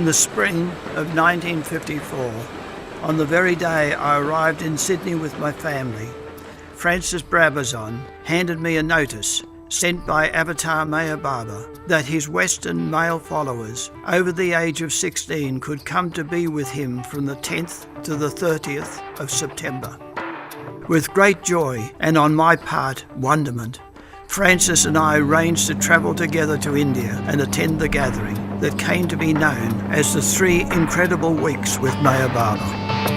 the spring of 1954, on the very day I arrived in Sydney with my family, Francis Brabazon handed me a notice sent by Avatar Mayor Baba that his Western male followers over the age of 16 could come to be with him from the 10th to the 30th of September. With great joy, and on my part, wonderment, Francis and I arranged to travel together to India and attend the gathering that came to be known as the 3 Incredible Weeks with Mayor Baba.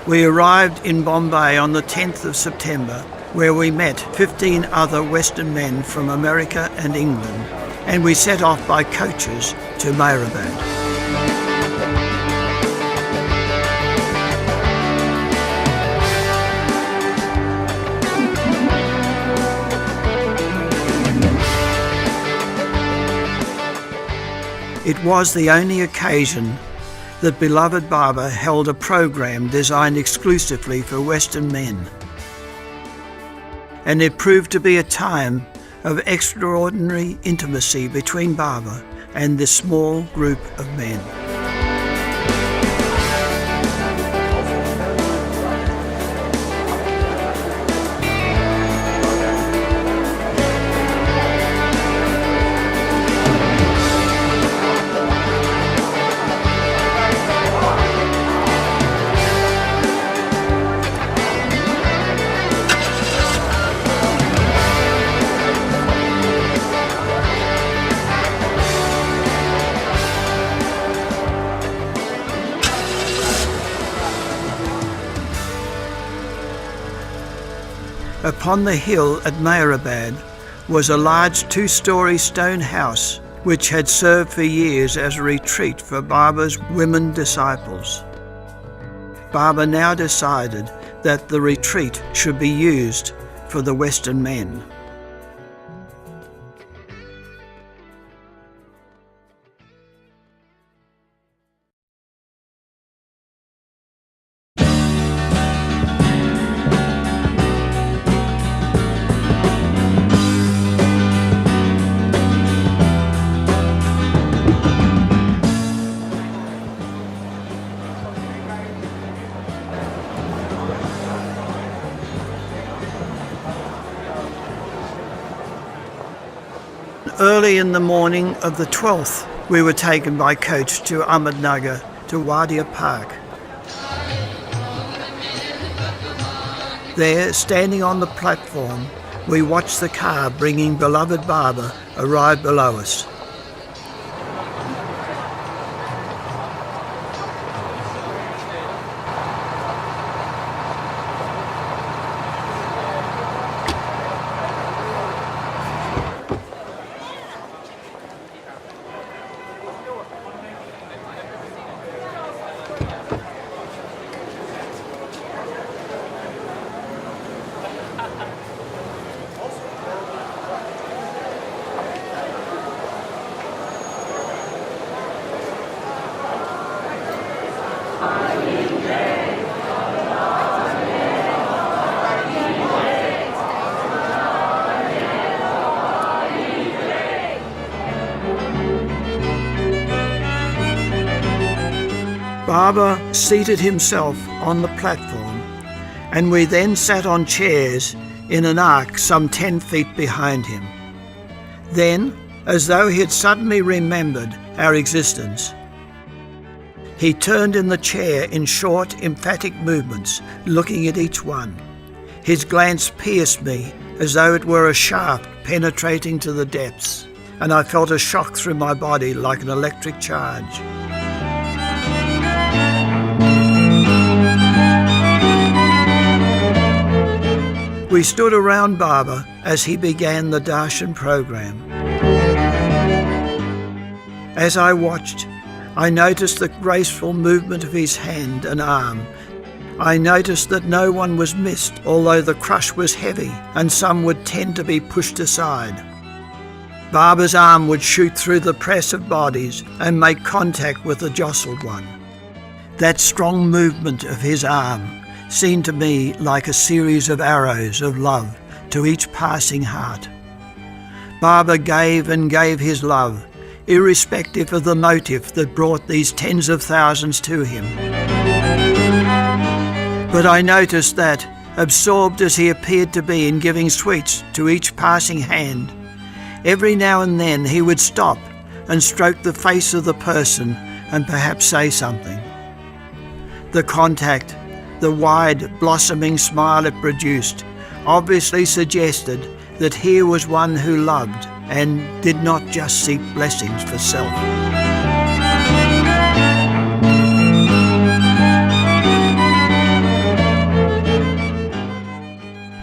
We arrived in Bombay on the 10th of September, where we met 15 other Western men from America and England, and we set off by coaches to Neverovatne. It was the only occasion that beloved Baba held a program designed exclusively for Western men. And it proved to be a time of extraordinary intimacy between Baba and this small group of men. Upon the hill at Neverovatne was a large 2-storey stone house which had served for years as a retreat for Baba's women disciples. Baba now decided that the retreat should be used for the Western men. Early in the morning of the 12th, we were taken by coach to Ahmednagar to Wadia Park. There, standing on the platform, we watched the car bringing beloved Baba arrive below us. Baba seated himself on the platform, and we then sat on chairs in an arc some 10 feet behind him. Then, as though he had suddenly remembered our existence, he turned in the chair in short, emphatic movements, looking at each one. His glance pierced me as though it were a shaft penetrating to the depths, and I felt a shock through my body like an electric charge. We stood around Baba as he began the darshan program. As I watched, I noticed the graceful movement of his hand and arm I noticed that no one was missed, although the crush was heavy and some would tend to be pushed aside. Baba's arm would shoot through the press of bodies and make contact with the jostled one. That strong movement of his arm seemed to me like a series of arrows of love to each passing heart. Baba gave and gave his love, irrespective of the motive that brought these tens of thousands to him. But I noticed that, absorbed as he appeared to be in giving sweets to each passing hand, every now and then he would stop and stroke the face of the person and perhaps say something. The contact, the wide, blossoming smile it produced, obviously suggested that here was one who loved and did not just seek blessings for self.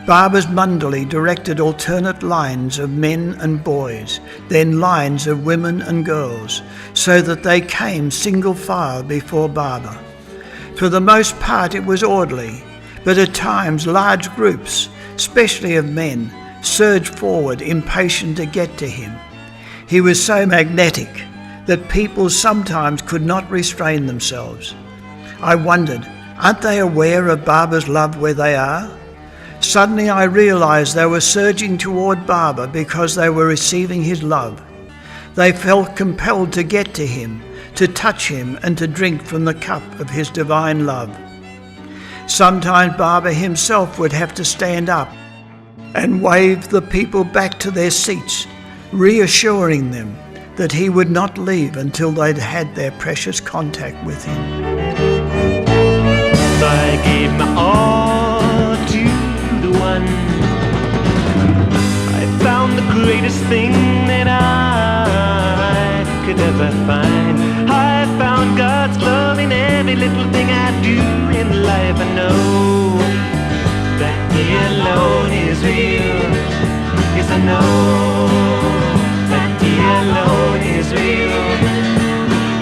Baba's mandali directed alternate lines of men and boys, then lines of women and girls, so that they came single file before Baba. For the most part it was orderly, but at times large groups, especially of men, surged forward impatient to get to him. He was so magnetic that people sometimes could not restrain themselves. I wondered, aren't they aware of Baba's love where they are? Suddenly I realized they were surging toward Baba because they were receiving his love. They felt compelled to get to him, to touch him and to drink from the cup of his divine love. Sometimes Baba himself would have to stand up and wave the people back to their seats, reassuring them that he would not leave until they'd had their precious contact with him. I gave my all to the one I found the greatest thing that I could ever find. I found God's love in every little thing I do in life. I know that He alone is real. Yes, I know that He alone is real.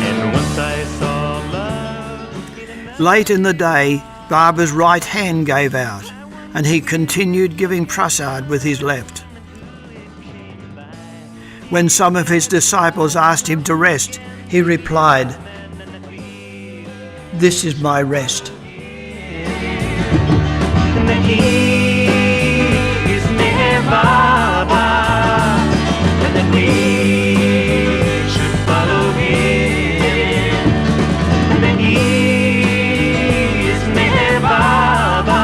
And once I saw love. Late in the day, Baba's right hand gave out, and he continued giving prasad with his left. When some of his disciples asked him to rest, he replied, "This is my rest." And that He is near Baba, and that we should follow Him, and that He is near Baba.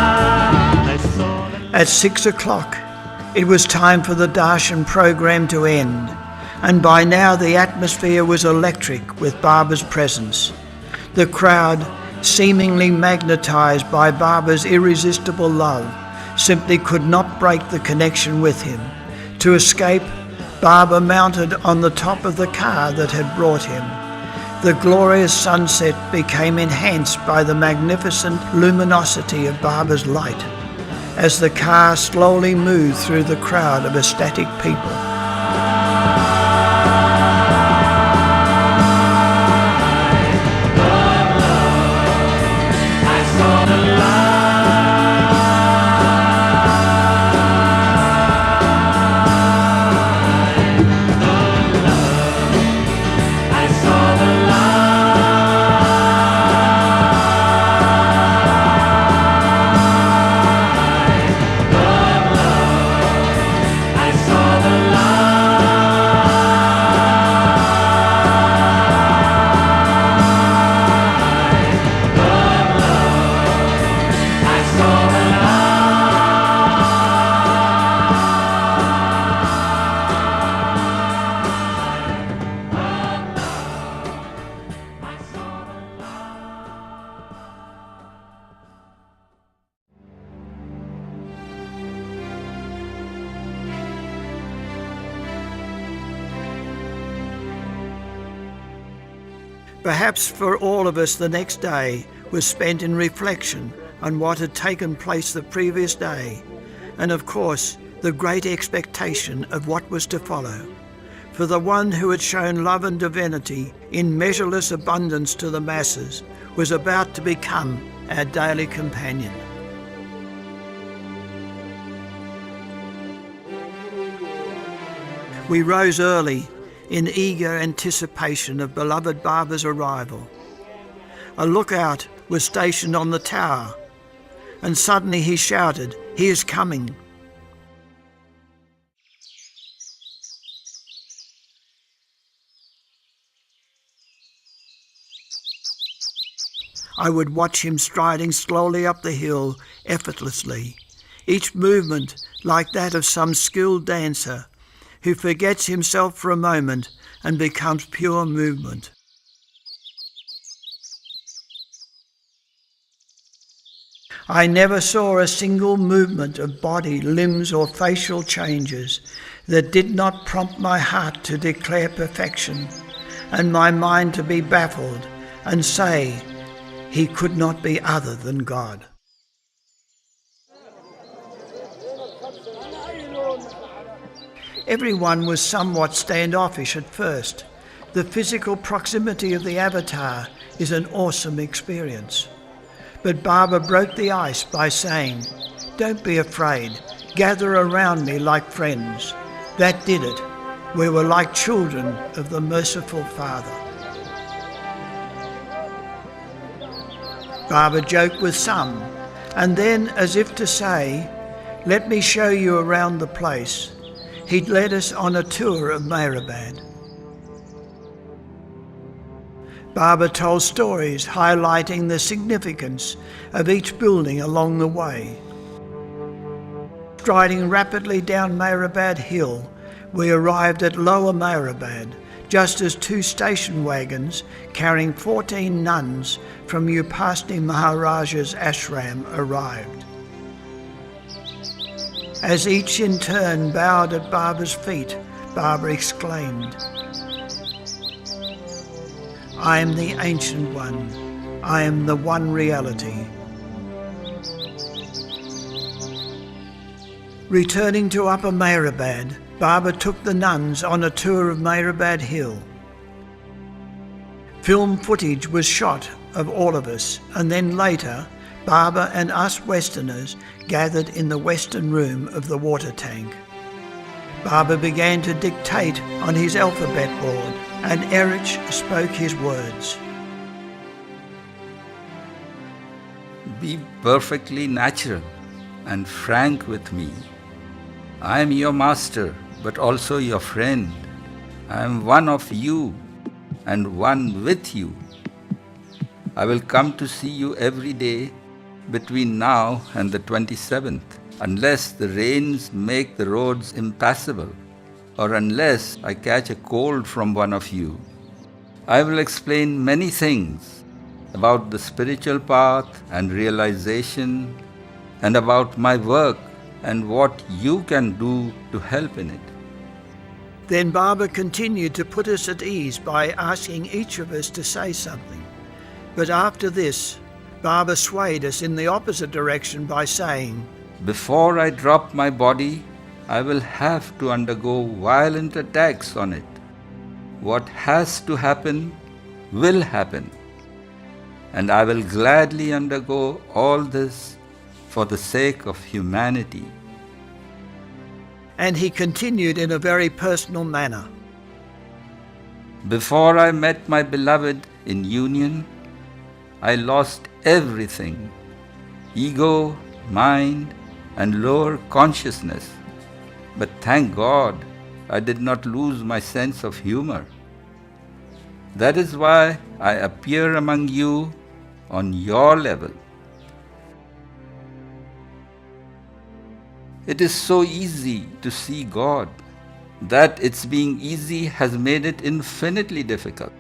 I saw the At 6 o'clock, it was time for the darshan program to end, and by now the atmosphere was electric with Baba's presence. The crowd, seemingly magnetised by Baba's irresistible love, simply could not break the connection with him. To escape, Baba mounted on the top of the car that had brought him. The glorious sunset became enhanced by the magnificent luminosity of Baba's light as the car slowly moved through the crowd of ecstatic people. Perhaps for all of us the next day was spent in reflection on what had taken place the previous day, and of course the great expectation of what was to follow. For the one who had shown love and divinity in measureless abundance to the masses was about to become our daily companion. We rose early in eager anticipation of beloved Baba's arrival. A lookout was stationed on the tower, and suddenly he shouted, "He is coming." I would watch him striding slowly up the hill effortlessly, each movement like that of some skilled dancer who forgets himself for a moment and becomes pure movement. I never saw a single movement of body, limbs or facial changes that did not prompt my heart to declare perfection and my mind to be baffled and say, he could not be other than God. Everyone was somewhat standoffish at first. The physical proximity of the avatar is an awesome experience. But Baba broke the ice by saying, "Don't be afraid, gather around me like friends." That did it. We were like children of the merciful Father. Baba joked with some, and then, as if to say, "Let me show you around the place," he led us on a tour of Neverovatne. Baba told stories highlighting the significance of each building along the way. Striding rapidly down Neverovatne Hill, we arrived at Lower Neverovatne, just as two station wagons carrying 14 nuns from Upasni Maharaja's ashram arrived. As each in turn bowed at Baba's feet, Baba exclaimed, "I am the Ancient One. I am the One Reality." Returning to Upper Neverovatne, Baba took the nuns on a tour of Neverovatne Hill. Film footage was shot of all of us, and then later, Baba and us Westerners gathered in the Western room of the water tank. Baba began to dictate on his alphabet board, and Erich spoke his words. Be perfectly natural and frank with me. I am your master, but also your friend. I am one of you and one with you. I will come to see you every day between now and the 27th, unless the rains make the roads impassable, or unless I catch a cold from one of you. I will explain many things about the spiritual path and realization, and about my work and what you can do to help in it. Then Baba continued to put us at ease by asking each of us to say something. But after this, Baba swayed us in the opposite direction by saying, Before I drop my body, I will have to undergo violent attacks on it. What has to happen will happen, and I will gladly undergo all this for the sake of humanity. And he continued in a very personal manner. Before I met my beloved in union, I lost everything: ego, mind, and lower consciousness. But thank God, I did not lose my sense of humor. That is why I appear among you on your level. It is so easy to see God that its being easy has made it infinitely difficult.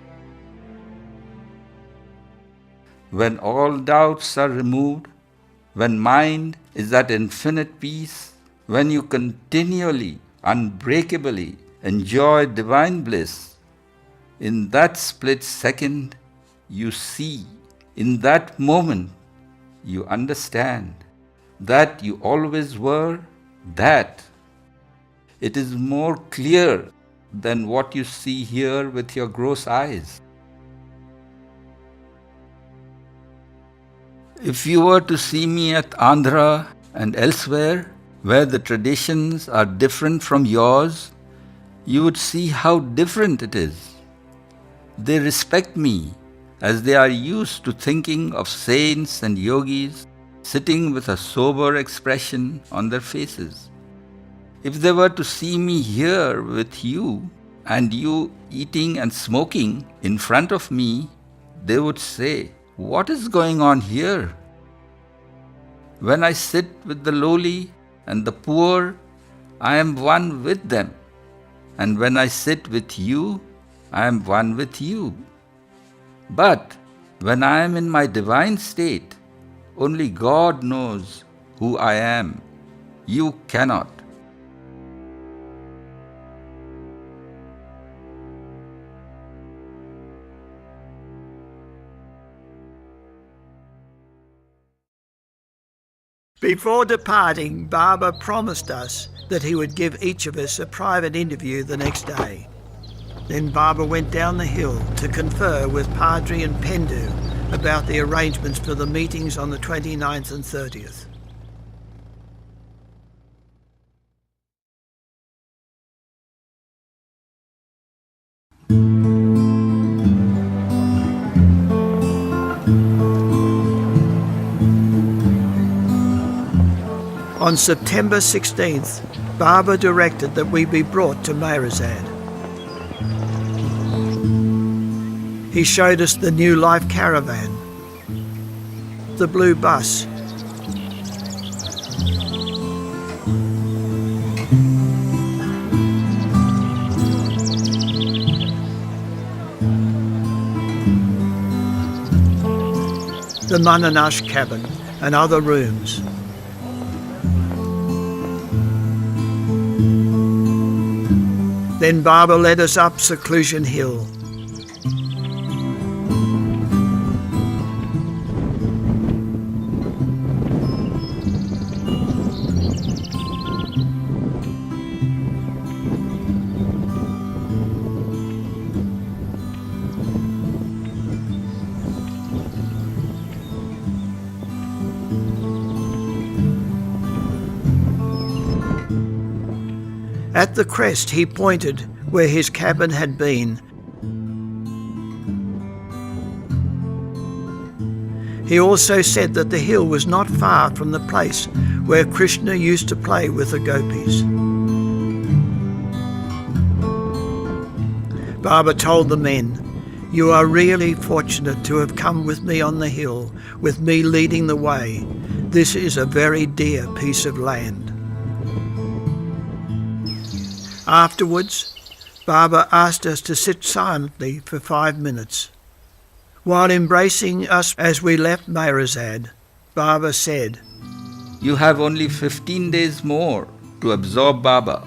When all doubts are removed, when mind is at infinite peace, when you continually, unbreakably enjoy divine bliss, in that split second you see, in that moment you understand that you always were that. It is more clear than what you see here with your gross eyes. If you were to see me at Andhra and elsewhere, where the traditions are different from yours, you would see how different it is. They respect me as they are used to thinking of saints and yogis sitting with a sober expression on their faces. If they were to see me here with you and you eating and smoking in front of me, they would say, "What is going on here?" When I sit with the lowly and the poor, I am one with them. And when I sit with you, I am one with you. But when I am in my divine state, only God knows who I am. You cannot. Before departing, Baba promised us that he would give each of us a private interview the next day. Then Baba went down the hill to confer with Padre and Pendu about the arrangements for the meetings on the 29th and 30th. On September 16th, Baba directed that we be brought to Mehrazad. He showed us the new life caravan, the blue bus, the Mananash cabin and other rooms. Then Baba led us up Seclusion Hill. At the crest he pointed where his cabin had been. He also said that the hill was not far from the place where Krishna used to play with the gopis. Baba told the men, "You are really fortunate to have come with me on the hill, with me leading the way. This is a very dear piece of land." Afterwards, Baba asked us to sit silently for 5 minutes. While embracing us as we left Mehrazad, Baba said, You have only 15 days more to absorb Baba.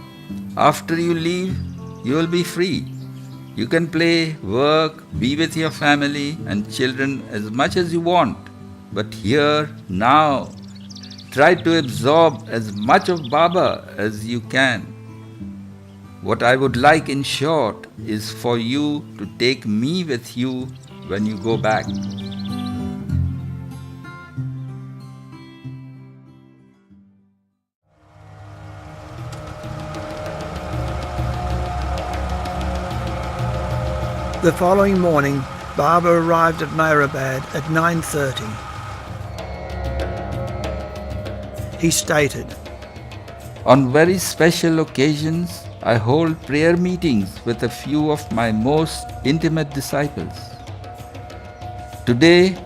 After you leave, you will be free. You can play, work, be with your family and children as much as you want. But here, now, try to absorb as much of Baba as you can. What I would like, in short, is for you to take me with you when you go back. The following morning, Baba arrived at Mehrabad at 9:30. He stated, On very special occasions, I hold prayer meetings with a few of my most intimate disciples. Today,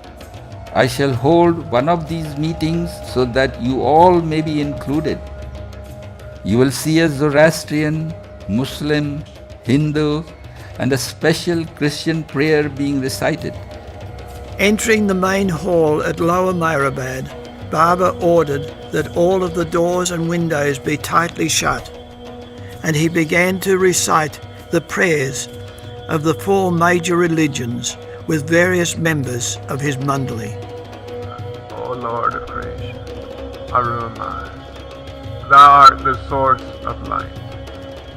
I shall hold one of these meetings so that you all may be included. You will see a Zoroastrian, Muslim, Hindu, and a special Christian prayer being recited. Entering the main hall at Lower Mehrabad, Baba ordered that all of the doors and windows be tightly shut, and he began to recite the prayers of the 4 major religions with various members of his mandali. O Lord of creation, Arunmai, Thou art the source of light.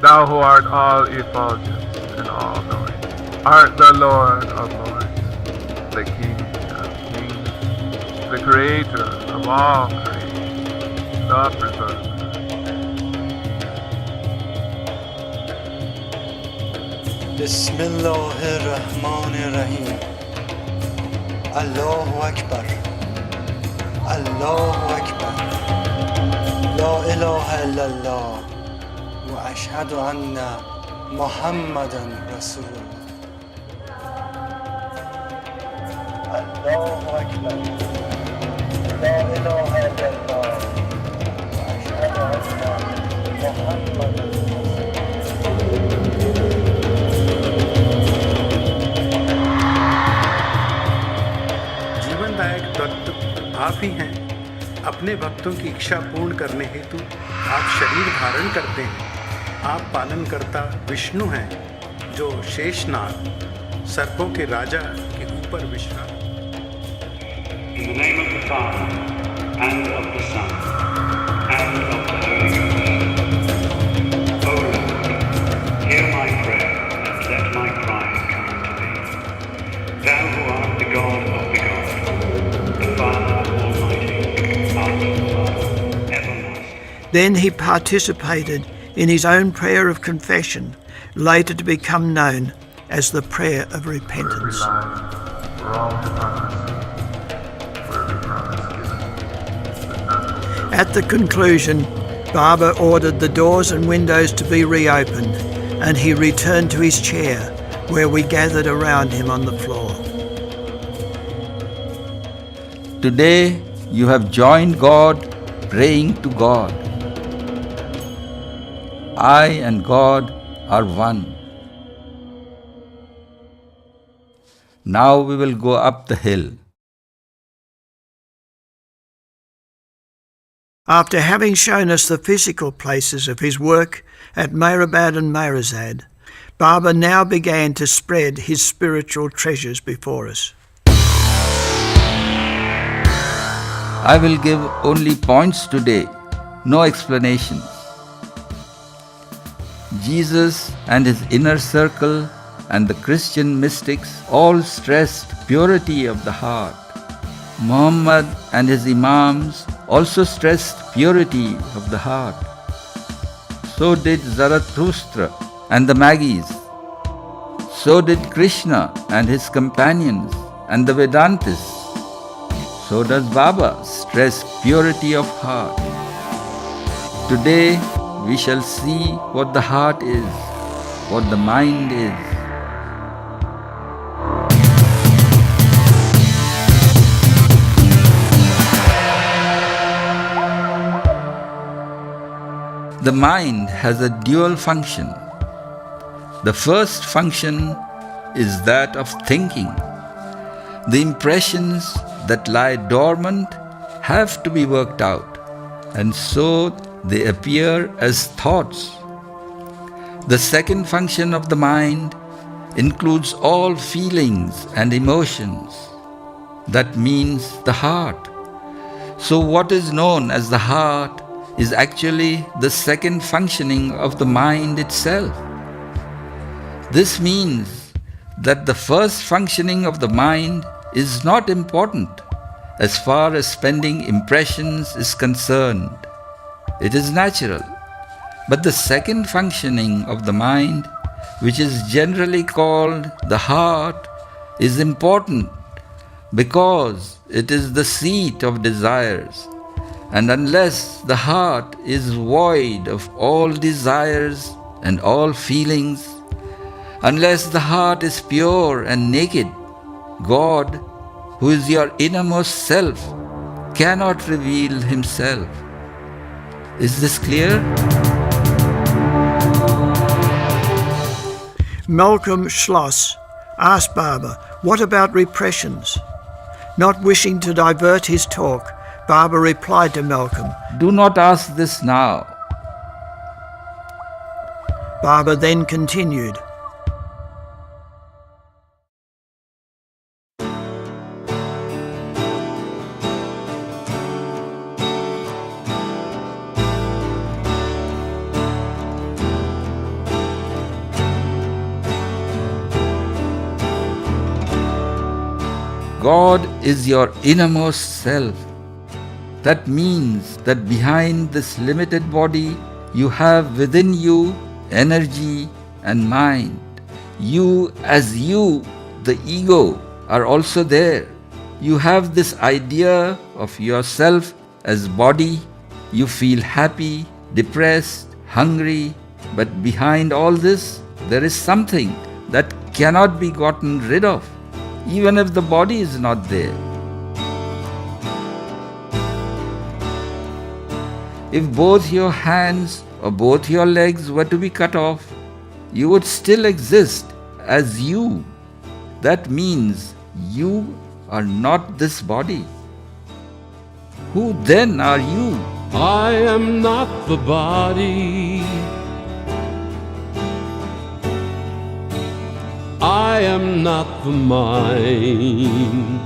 Thou who art all effulgence and all knowing, art the Lord of lords, the King of kings, the creator of all creation, the preserver. Bismillahirrahmanirrahim. Allahu Akbar. Allahu Akbar. La ilaha illallah. Wa ashhadu anna Muhammadan Rasulullah. Allahu Akbar. La ilaha illallah. Wa ashhadu anna Muhammadan जीवनदायक तत्व आप ही हैं। अपने भक्तों की इच्छा पूर्ण करने हेतु आप शरीर धारण करते हैं। आप पालनकर्ता विष्णु हैं, जो शेषनाग सर्पों के राजा के ऊपर विश्राम। In the name of the Father, and of the Son, and of the Holy Ghost. O Lord, hear my prayer, and let my cry come unto thee. Thou who art the God of the God, the Father Almighty, art the Father everlasting. Then he participated in his own prayer of confession, later to become known as the prayer of For every repentance. lie, for all hypocrisy, for every promise given, but not fulfilled. At the conclusion, Baba ordered the doors and windows to be reopened, and he returned to his chair, where we gathered around him on the floor. Today you have joined God praying to God. I and God are one. Now we will go up the hill. After having shown us the physical places of his work at Mehrabad and Mehrazad, Baba now began to spread his spiritual treasures before us. I will give only points today, no explanations. Jesus and his inner circle and the Christian mystics all stressed purity of the heart. Muhammad and his imams also stressed purity of the heart. So did Zarathustra and the Magis. So did Krishna and his companions and the Vedantists. So does Baba stress purity of heart. Today we shall see what the heart is, what the mind is. The mind has a dual function. The first function is that of thinking. The impressions that lie dormant have to be worked out, and so they appear as thoughts. The second function of the mind includes all feelings and emotions. That means the heart. So what is known as the heart is actually the second functioning of the mind itself. This means that the first functioning of the mind is not important as far as spending impressions is concerned. It is natural. But the second functioning of the mind, which is generally called the heart, is important because it is the seat of desires. And unless the heart is void of all desires and all feelings, unless the heart is pure and naked, God, who is your innermost self, cannot reveal himself. Is this clear? Malcolm Schloss asked Baba, what about repressions? Not wishing to divert his talk, Baba replied to Malcolm. Do not ask this now. Baba then continued. God is your innermost self. That means that behind this limited body, you have within you energy and mind. You as you, the ego, are also there. You have this idea of yourself as body. You feel happy, depressed, hungry, but behind all this, there is something that cannot be gotten rid of, even if the body is not there. If both your hands or both your legs were to be cut off, you would still exist as you. That means you are not this body. Who then are you? I am not the body. I am not the mind.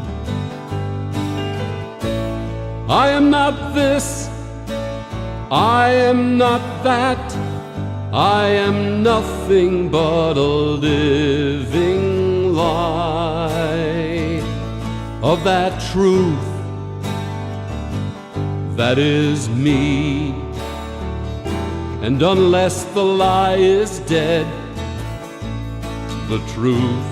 I am not this. I am not that. I am nothing but a living lie of that truth that is me. And unless the lie is dead, the truth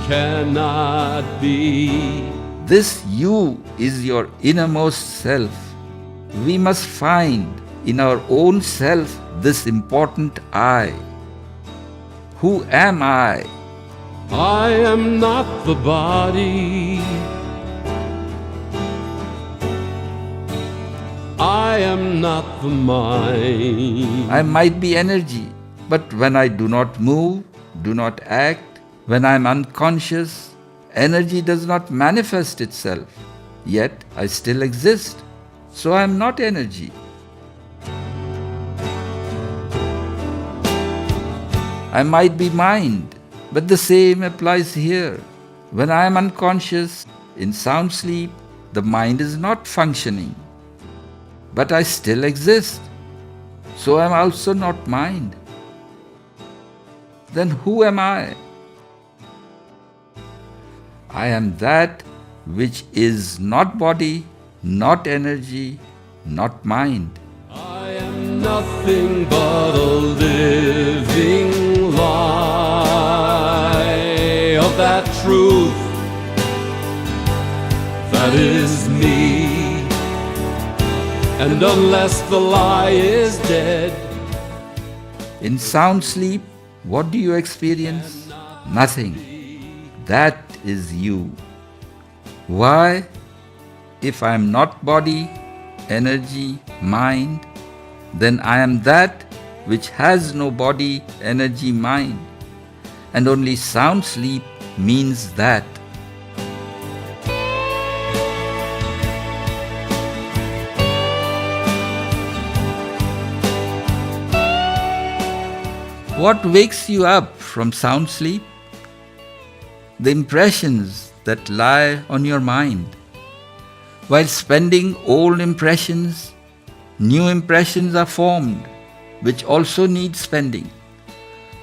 cannot be. This you is your innermost self. We must find in our own self this important I. Who am I? I am not the body. I am not the mind. I might be energy, but when I do not move, do not act, when I am unconscious, energy does not manifest itself. Yet I still exist, so I am not energy. I might be mind, but the same applies here. When I am unconscious, in sound sleep, the mind is not functioning. But I still exist, so I am also not mind. Then who am I? I am that which is not body, not energy, not mind. I am nothing but a living lie of that truth that is me. And unless the lie is dead, in sound sleep, what do you experience? Nothing. That is you. Why? If I am not body, energy, mind, then I am that which has no body, energy, mind. And only sound sleep means that. What wakes you up from sound sleep? The impressions that lie on your mind. While spending old impressions, new impressions are formed, which also need spending.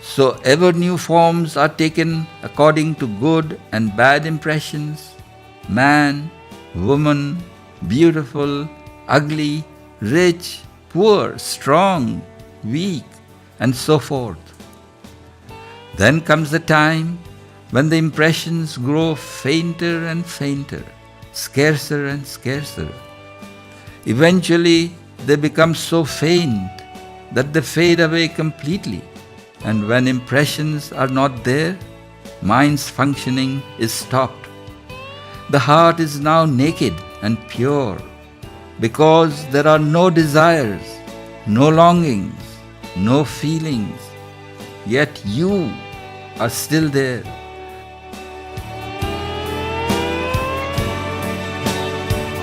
So ever new forms are taken according to good and bad impressions. Man, woman, beautiful, ugly, rich, poor, strong, weak, and so forth. Then comes the time when the impressions grow fainter and fainter, scarcer and scarcer. Eventually, they become so faint that they fade away completely. And when impressions are not there, mind's functioning is stopped. The heart is now naked and pure because there are no desires, no longings, no feelings. Yet you are still there.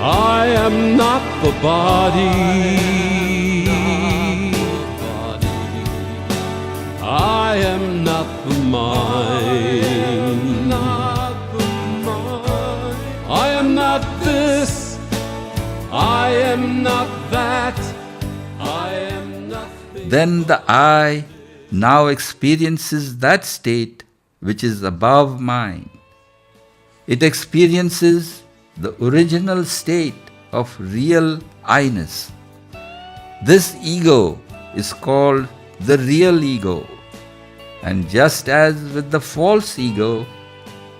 I am not the body. I am not the mind. I am not this. I am not that. I am nothing. Then the I now experiences that state which is above mind. It experiences the original state of real I-ness. This ego is called the real ego. And just as with the false ego,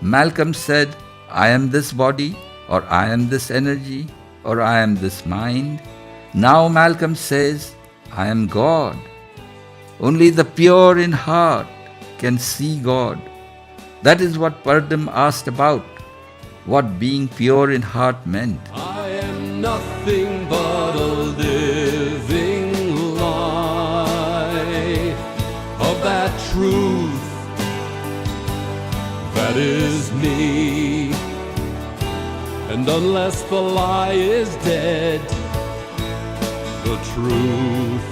Malcolm said, I am this body, or I am this energy, or I am this mind. Now Malcolm says, I am God. Only the pure in heart can see God. That is what Pardam asked about, what being pure in heart meant. I am nothing but a living lie of that truth that is me. And unless the lie is dead, the truth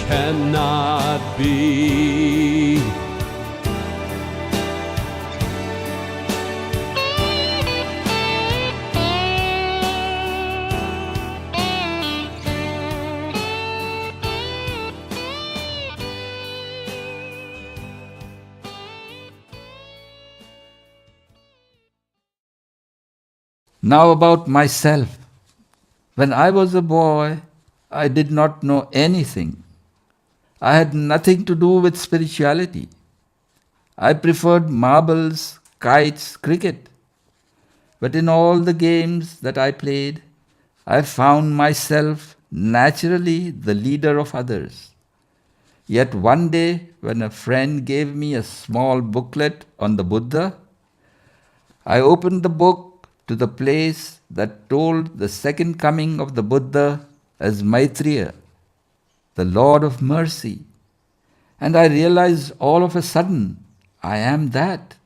cannot be. Now about myself. When I was a boy, I did not know anything. I had nothing to do with spirituality. I preferred marbles, kites, cricket. But in all the games that I played, I found myself naturally the leader of others. Yet one day, when a friend gave me a small booklet on the Buddha, I opened the book to the place that told the second coming of the Buddha as Maitreya, the Lord of Mercy. And I realized all of a sudden, I am that,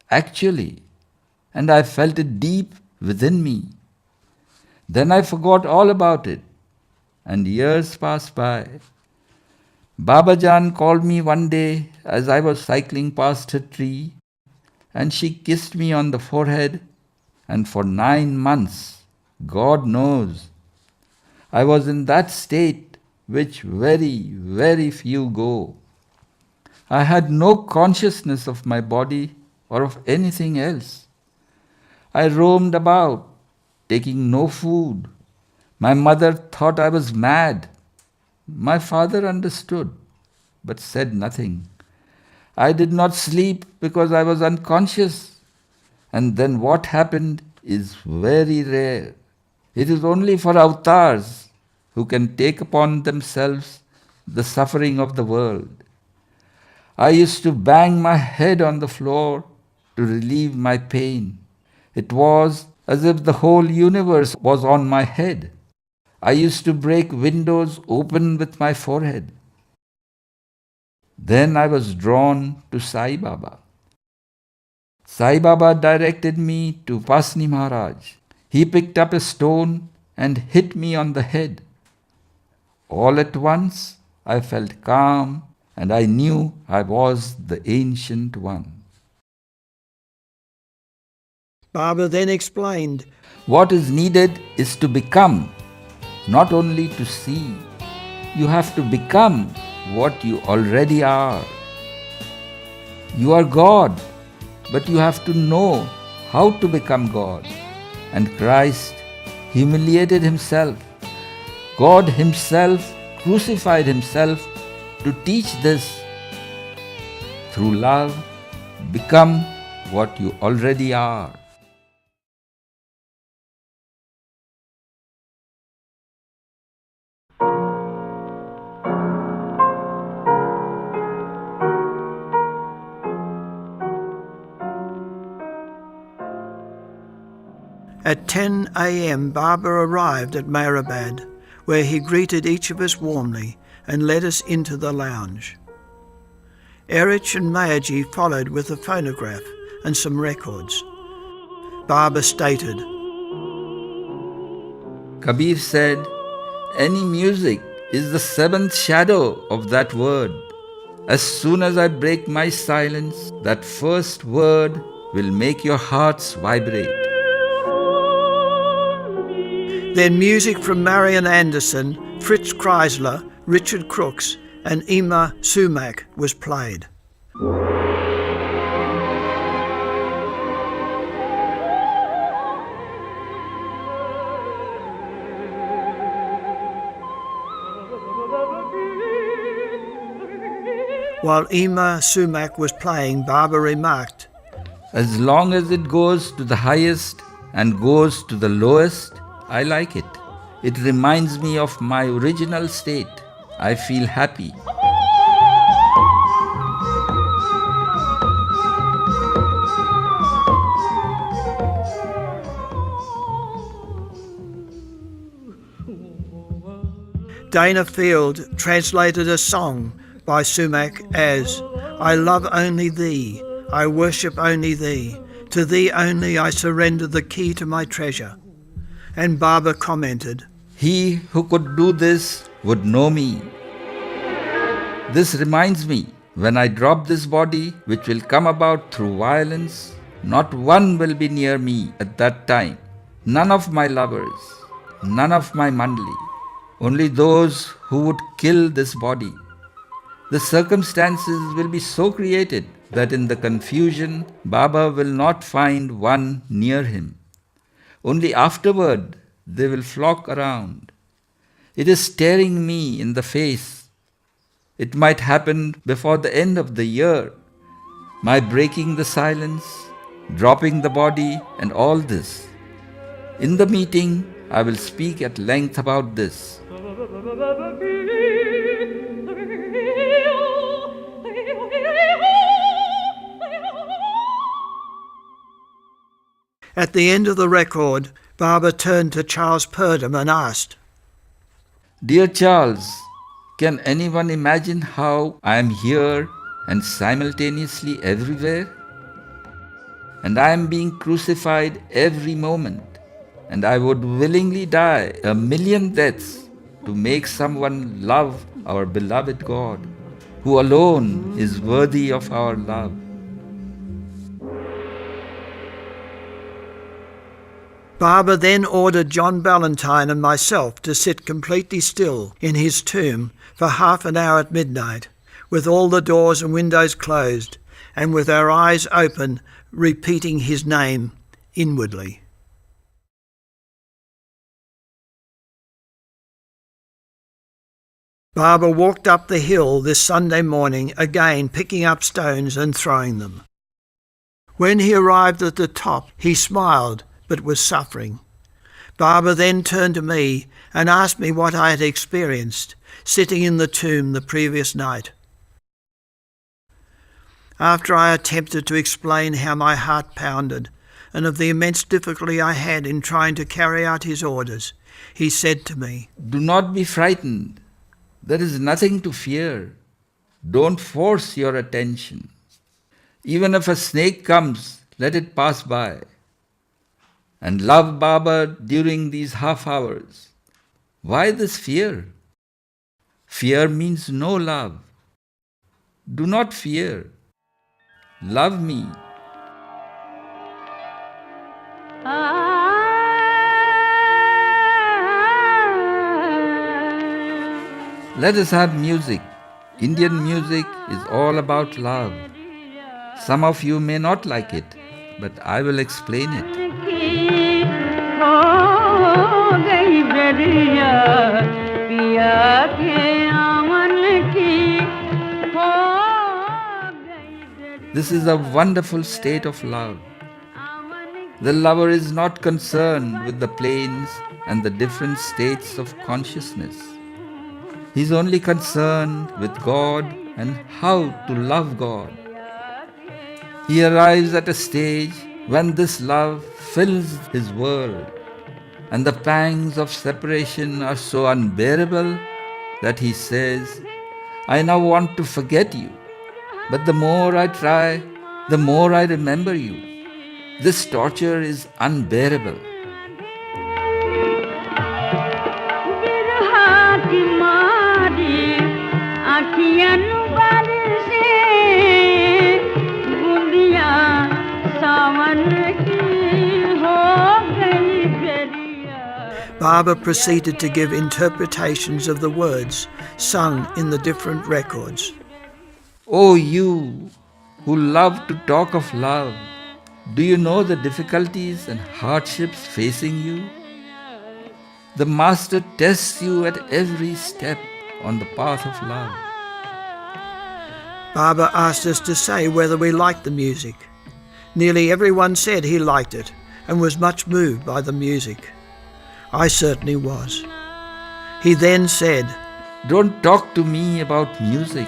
actually. And I felt it deep within me. Then I forgot all about it, and years passed by. Babajan called me one day as I was cycling past her tree, and she kissed me on the forehead, and for 9 months, God knows, I was in that state which very, very few go. I had no consciousness of my body or of anything else. I roamed about, taking no food. My mother thought I was mad. My father understood, but said nothing. I did not sleep because I was unconscious. And then what happened is very rare. It is only for avatars who can take upon themselves the suffering of the world. I used to bang my head on the floor to relieve my pain. It was as if the whole universe was on my head. I used to break windows open with my forehead. Then I was drawn to Sai Baba. Sai Baba directed me to Pasni Maharaj. He picked up a stone and hit me on the head. All at once, I felt calm and I knew I was the Ancient One. Baba then explained, What is needed is to become, not only to see. You have to become what you already are. You are God, but you have to know how to become God. And Christ humiliated himself. God himself crucified himself to teach this. Through love, become what you already are. At 10 a.m. Baba arrived at Mehrabad, where he greeted each of us warmly and led us into the lounge. Erich and Mayaji followed with a phonograph and some records. Baba stated, Kabir said, any music is the seventh shadow of that word. As soon as I break my silence, that first word will make your hearts vibrate. Then music from Marian Anderson, Fritz Kreisler, Richard Crooks and Ima Sumac was played. While Ima Sumac was playing, Baba remarked, As long as it goes to the highest and goes to the lowest, I like it. It reminds me of my original state. I feel happy. Dana Field translated a song by Sumac as, I love only thee, I worship only thee, to thee only I surrender the key to my treasure. And Baba commented, He who could do this would know me. This reminds me, when I drop this body, which will come about through violence, not one will be near me at that time. None of my lovers, none of my mandali, only those who would kill this body. The circumstances will be so created that in the confusion, Baba will not find one near him. Only afterward they will flock around. It is staring me in the face. It might happen before the end of the year. My breaking the silence, dropping the body, and all this. In the meeting, I will speak at length about this. At the end of the record, Baba turned to Charles Purdom and asked, Dear Charles, can anyone imagine how I am here and simultaneously everywhere? And I am being crucified every moment, and I would willingly die 1,000,000 deaths to make someone love our beloved God, who alone is worthy of our love. Baba then ordered John Ballantyne and myself to sit completely still in his tomb for half an hour at midnight, with all the doors and windows closed, and with our eyes open, repeating his name inwardly. Baba walked up the hill this Sunday morning, again picking up stones and throwing them. When he arrived at the top, he smiled, but was suffering. Baba then turned to me and asked me what I had experienced sitting in the tomb the previous night. After I attempted to explain how my heart pounded and of the immense difficulty I had in trying to carry out his orders, he said to me, Do not be frightened. There is nothing to fear. Don't force your attention. Even if a snake comes, let it pass by. And love Baba during these half hours. Why this fear? Fear means no love. Do not fear. Love me. Let us have music. Indian music is all about love. Some of you may not like it, but I will explain it. This is a wonderful state of love. The lover is not concerned with the planes and the different states of consciousness. He is only concerned with God and how to love God. He arrives at a stage when this love fills his world, and the pangs of separation are so unbearable that he says, I now want to forget you, but the more I try, the more I remember you. This torture is unbearable. Baba proceeded to give interpretations of the words sung in the different records. Oh, you who love to talk of love, do you know the difficulties and hardships facing you? The Master tests you at every step on the path of love. Baba asked us to say whether we liked the music. Nearly everyone said he liked it and was much moved by the music. I certainly was. He then said, Don't talk to me about music.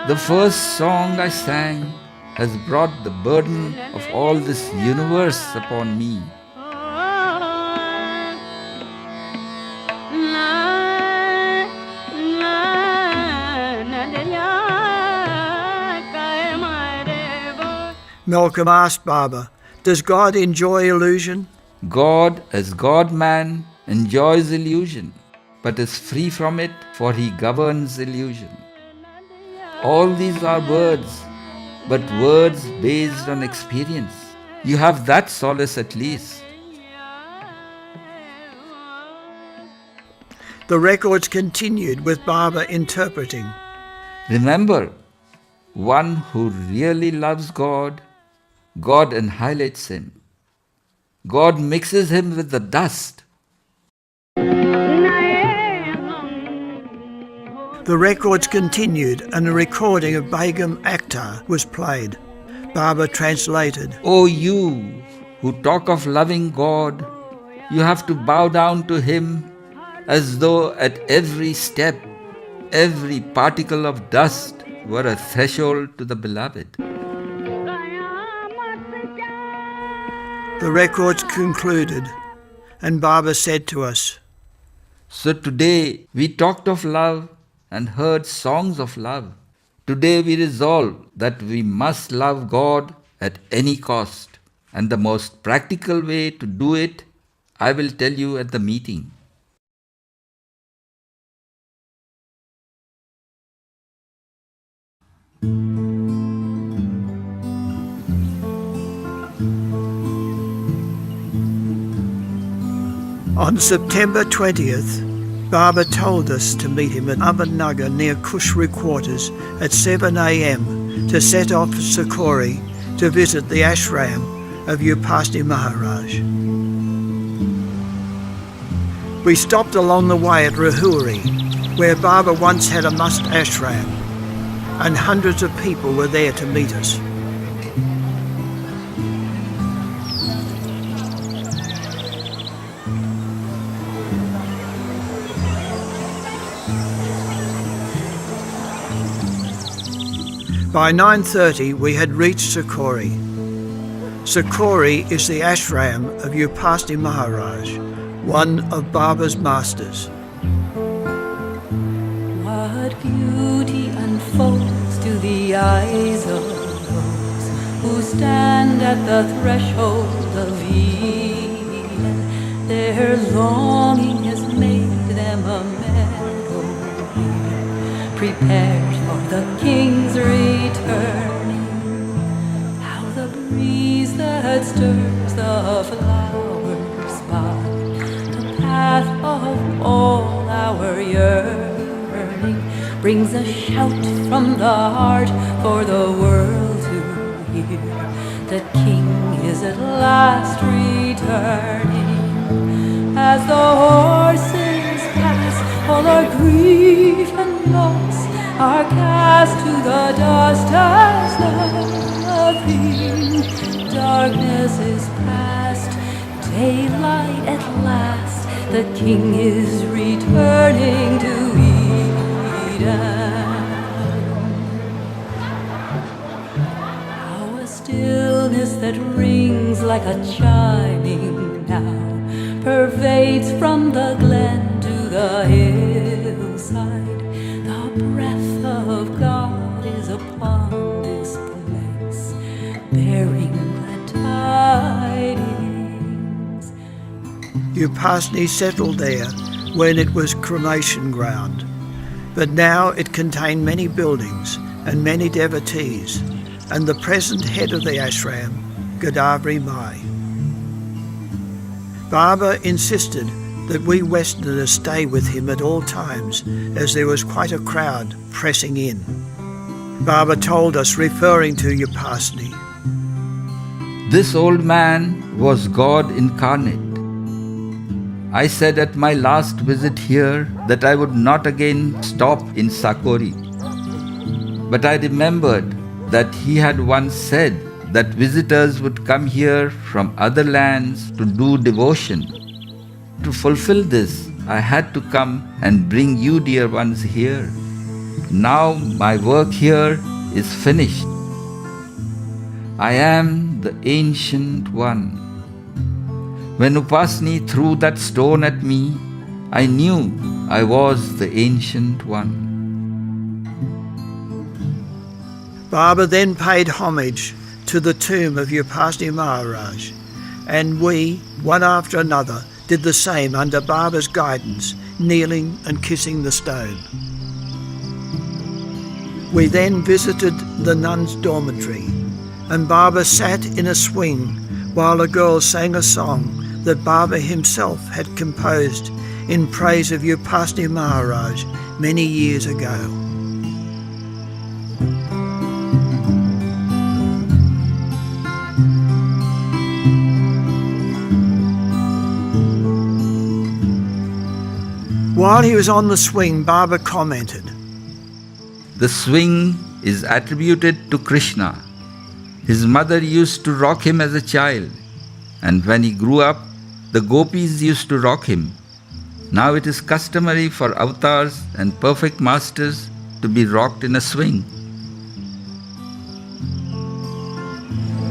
The first song I sang has brought the burden of all this universe upon me. Malcolm asked Baba, does God enjoy illusion? God, as God-man, enjoys illusion, but is free from it, for he governs illusion. All these are words, but words based on experience. You have that solace at least. The records continued with Baba interpreting. Remember, one who really loves God, God annihilates him. God mixes him with the dust. The records continued and a recording of Begum Akhtar was played. Baba translated. O you who talk of loving God, you have to bow down to Him as though at every step, every particle of dust were a threshold to the Beloved. The records concluded and Baba said to us, So today we talked of love and heard songs of love. Today we resolve that we must love God at any cost. And the most practical way to do it, I will tell you at the meeting. On September 20th, Baba told us to meet him at Ahmednagar near Kushru quarters at 7 a.m. to set off for Sakori to visit the ashram of Upasni Maharaj. We stopped along the way at Rahuri, where Baba once had a must ashram, and hundreds of people were there to meet us. By 9:30 we had reached Sakori. Sakori is the ashram of Upasni Maharaj, one of Baba's masters. What beauty unfolds to the eyes of those who stand at the threshold of Eden. Their longing has made them a meadow prepared for the King's returning. How the breeze that stirs the flowers by the path of all our yearning brings a shout from the heart for the world to hear. The King is at last returning. As the horses pass, all our grief and loss are cast to the dust as nothing. Darkness is past, daylight at last. The King is returning to Eden. How a stillness that rings like a chiming now pervades from the glen to the hillside. The breath of God is upon this place, bearing glad tidings. Upasni settled there when it was cremation ground, but now it contained many buildings and many devotees, and the present head of the ashram, Godavari Mai. Baba insisted that we Westerners stay with him at all times, as there was quite a crowd pressing in. Baba told us, referring to Upasni, This old man was God incarnate. I said at my last visit here that I would not again stop in Sakori. But I remembered that he had once said that visitors would come here from other lands to do devotion. To fulfill this, I had to come and bring you dear ones here. Now my work here is finished. I am the Ancient One. When Upasni threw that stone at me, I knew I was the Ancient One. Baba then paid homage to the tomb of Upasni Maharaj, and we, one after another, did the same under Baba's guidance, kneeling and kissing the stone. We then visited the nuns' dormitory, and Baba sat in a swing while a girl sang a song that Baba himself had composed in praise of Upasni Maharaj many years ago. While he was on the swing, Baba commented, The swing is attributed to Krishna. His mother used to rock him as a child, and when he grew up, the gopis used to rock him. Now it is customary for avatars and perfect masters to be rocked in a swing.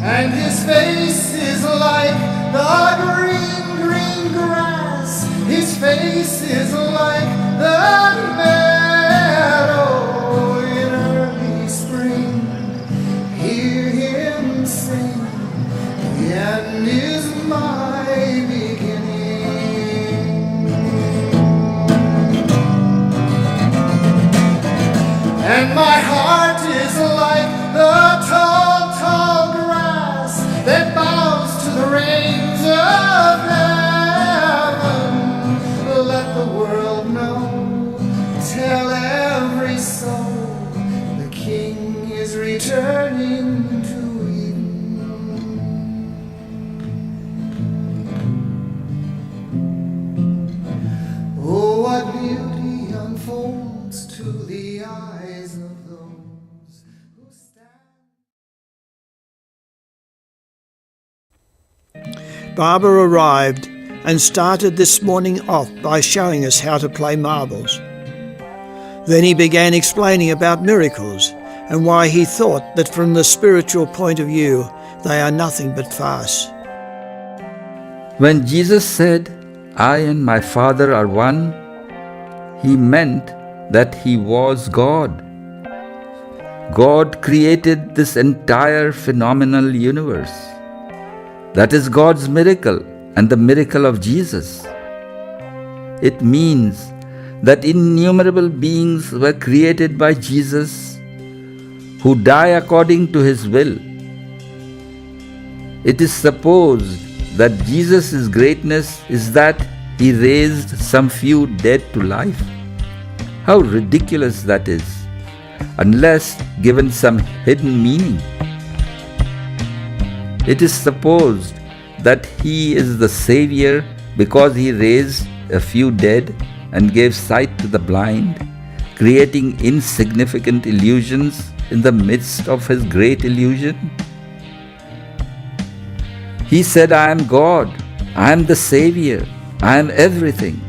And his face is like the green, green grass. His face is like the meadow in early spring. Hear him sing, the end is my beginning. And my heart is like the tall, tall grass that bows to the rains of heaven. Let the world know, tell every soul, the King is returning to Eden. Oh, what beauty unfolds to the eyes of those who stand. Baba arrived and started this morning off by showing us how to play marbles. Then he began explaining about miracles and why he thought that from the spiritual point of view they are nothing but farce. When Jesus said, I and my Father are one, he meant that he was God. God created this entire phenomenal universe. That is God's miracle and the miracle of Jesus. It means that innumerable beings were created by Jesus who die according to his will. It is supposed that Jesus' greatness is that he raised some few dead to life. How ridiculous that is, unless given some hidden meaning. It is supposed that he is the Savior because he raised a few dead and gave sight to the blind, creating insignificant illusions in the midst of his great illusion. He said, I am God, I am the Savior, I am everything.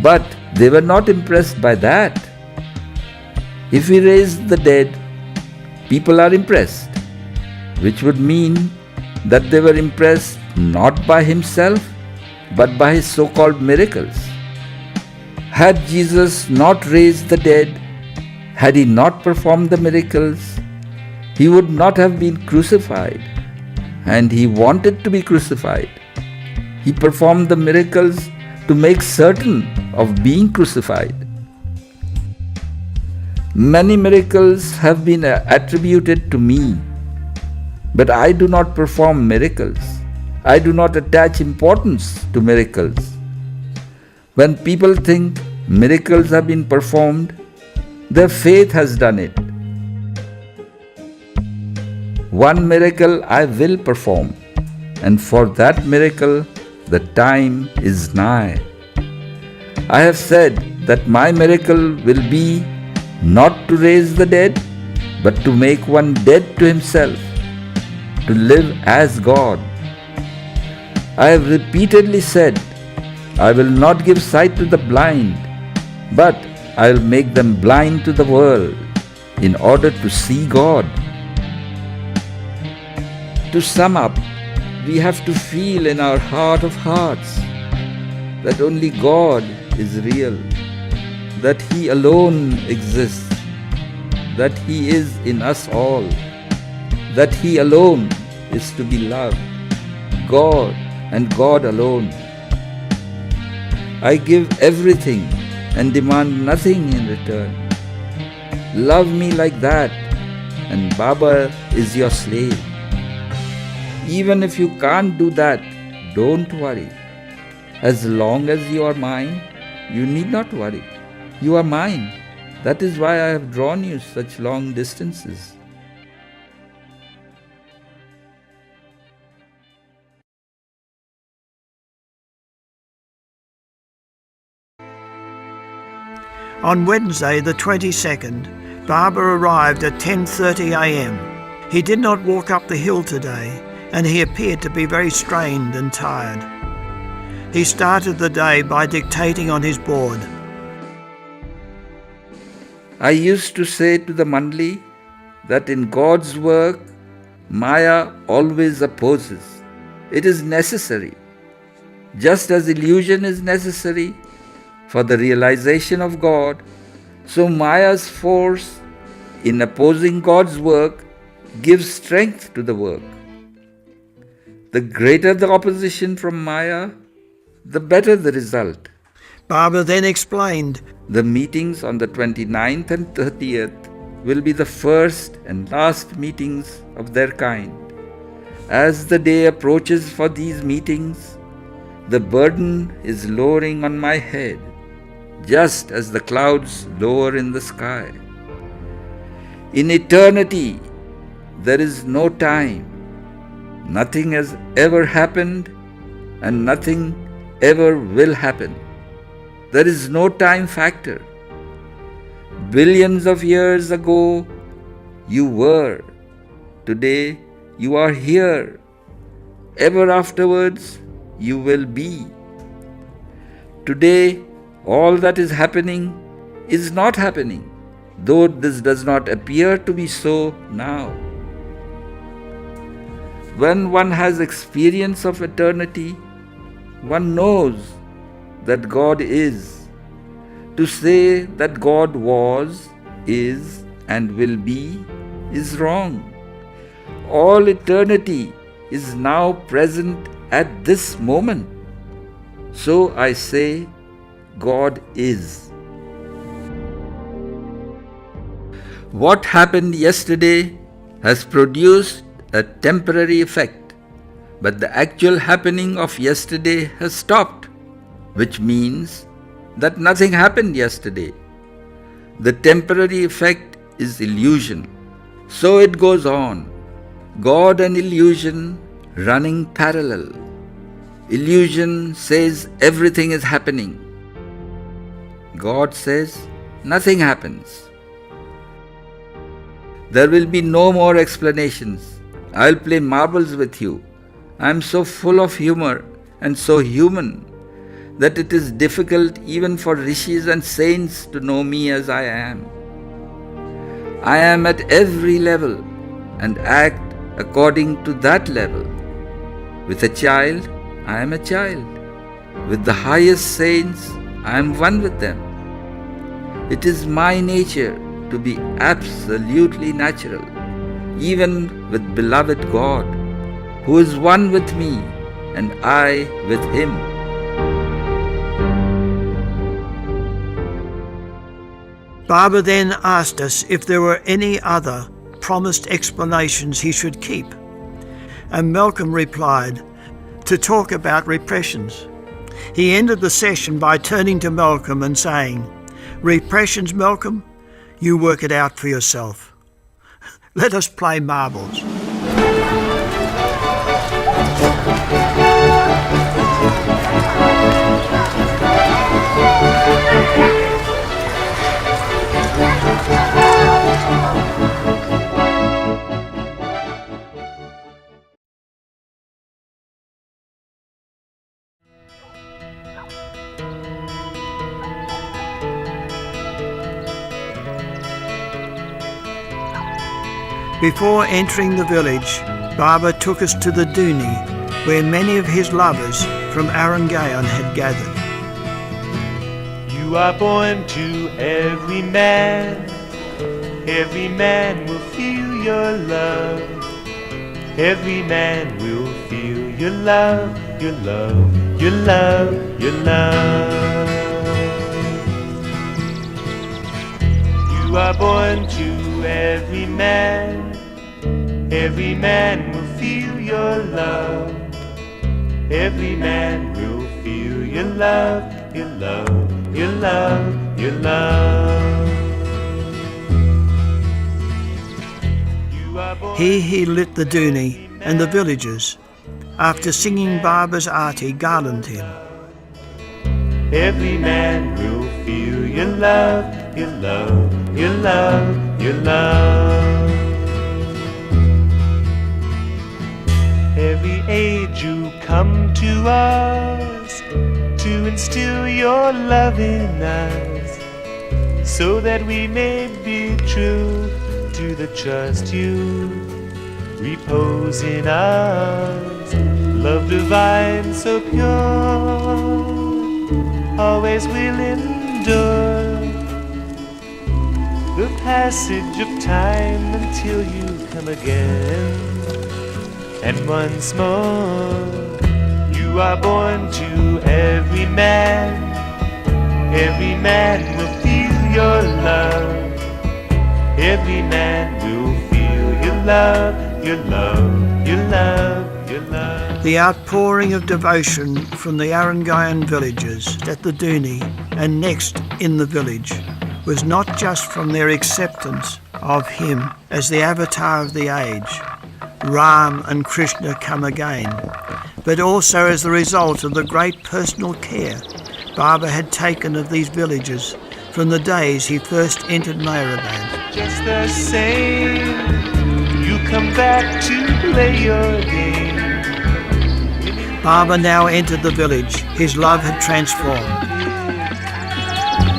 But they were not impressed by that. If he raised the dead, people are impressed, which would mean that they were impressed not by himself, but by his so-called miracles. Had Jesus not raised the dead, had he not performed the miracles, he would not have been crucified, and he wanted to be crucified. He performed the miracles to make certain of being crucified. Many miracles have been attributed to me, but I do not perform miracles. I do not attach importance to miracles. When people think miracles have been performed, their faith has done it. One miracle I will perform, and for that miracle the time is nigh. I have said that my miracle will be not to raise the dead, but to make one dead to himself, to live as God. I have repeatedly said, I will not give sight to the blind, but I will make them blind to the world in order to see God. To sum up, we have to feel in our heart of hearts that only God is real, that He alone exists, that He is in us all, that He alone is to be loved, God and God alone. I give everything and demand nothing in return. Love me like that, and Baba is your slave. Even if you can't do that, don't worry. As long as you are mine, you need not worry. You are mine. That is why I have drawn you such long distances. On Wednesday the 22nd, Baba arrived at 10:30 a.m. He did not walk up the hill today, and he appeared to be very strained and tired. He started the day by dictating on his board. I used to say to the Mandali that in God's work, Maya always opposes. It is necessary. Just as illusion is necessary for the realization of God, so Maya's force in opposing God's work gives strength to the work. The greater the opposition from Maya, the better the result. Baba then explained, The meetings on the 29th and 30th will be the first and last meetings of their kind. As the day approaches for these meetings, the burden is lowering on my head, just as the clouds lower in the sky. In eternity, there is no time. Nothing has ever happened, and nothing ever will happen. There is no time factor. Billions of years ago, you were. Today, you are here. Ever afterwards, you will be. Today, all that is happening is not happening, though this does not appear to be so now. When one has experience of eternity, one knows that God is. To say that God was, is, and will be is wrong. All eternity is now present at this moment. So I say, God is. What happened yesterday has produced a temporary effect, but the actual happening of yesterday has stopped, which means that nothing happened yesterday. The temporary effect is illusion. So it goes on. God and illusion running parallel. Illusion says everything is happening. God says nothing happens. There will be no more explanations. I'll play marbles with you. I am so full of humor and so human that it is difficult even for rishis and saints to know me as I am. I am at every level and act according to that level. With a child, I am a child. With the highest saints, I am one with them. It is my nature to be absolutely natural, even with beloved God, who is one with me and I with Him. Baba then asked us if there were any other promised explanations he should keep, and Malcolm replied, to talk about repressions. He ended the session by turning to Malcolm and saying, "Repressions, Malcolm, you work it out for yourself. Let us play marbles." Before entering the village, Baba took us to the Dooney, where many of his lovers from Arungaon had gathered. You are born to every man will feel your love. Every man will feel your love, your love, your love, your love. You are born to every man will feel your love. Every man will feel your love, your love, your love, your love. Here he lit the Dooney and the villagers, after singing Baba's arti, garland him. Every man will feel your love, your love, your love, your love. Every age you come to us to instill your love in us, so that we may be true to the trust you repose in us. Love divine, so pure, always will endure the passage of time until you come again. And once more, you are born to every man will feel your love. Every man will feel your love, your love, your love, your love. The outpouring of devotion from the Arungaon villagers at the Dooney and next in the village was not just from their acceptance of him as the avatar of the age, Ram and Krishna come again, but also as the result of the great personal care Baba had taken of these villagers from the days he first entered Neverovatne. Just the same, you come back to play your game. Baba now entered the village. His love had transformed.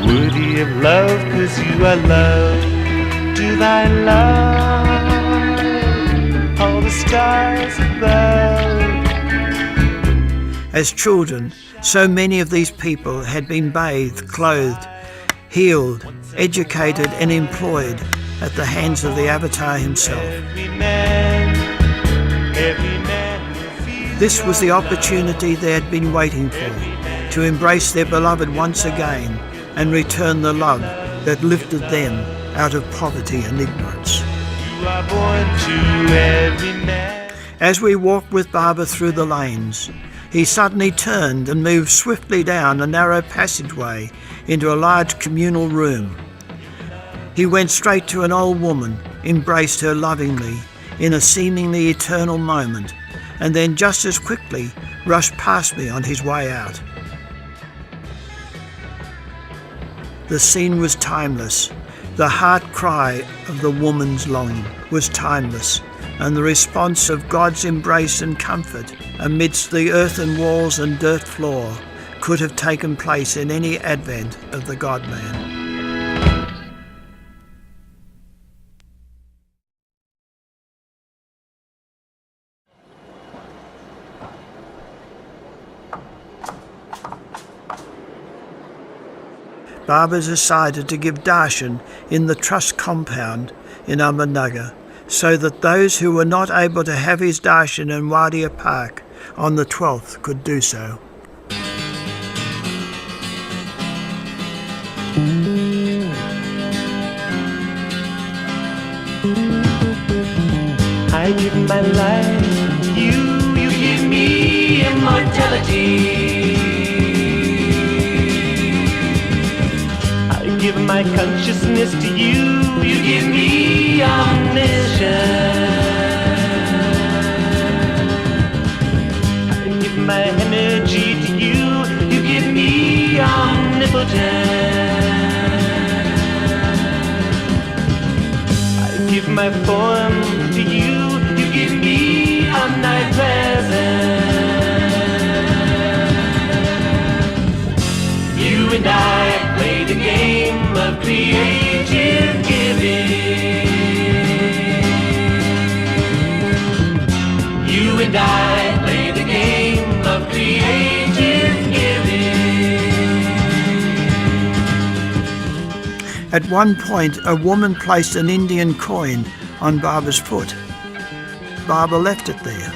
Worthy of love, 'cause you are love. To thy love, all the stars above. As children, so many of these people had been bathed, clothed, healed, educated and employed at the hands of the Avatar himself. This was the opportunity they had been waiting for, to embrace their beloved once again and return the love that lifted them out of poverty and ignorance. As we walked with Baba through the lanes, he suddenly turned and moved swiftly down a narrow passageway into a large communal room. He went straight to an old woman, embraced her lovingly in a seemingly eternal moment, and then just as quickly rushed past me on his way out. The scene was timeless. The heart cry of the woman's longing was timeless, and the response of God's embrace and comfort amidst the earthen walls and dirt floor could have taken place in any advent of the God-man. Baba decided to give darshan in the trust compound in Ahmednagar, so that those who were not able to have his darshan in Wadia Park on the 12th could do so. I give my life, you give me immortality. I give my consciousness to you give me omniscience. I give my energy to you give me omnipotence. I give my form to you give me omnipresence. You and I play the game of creative giving. At one point, a woman placed an Indian coin on Baba's foot. Baba left it there.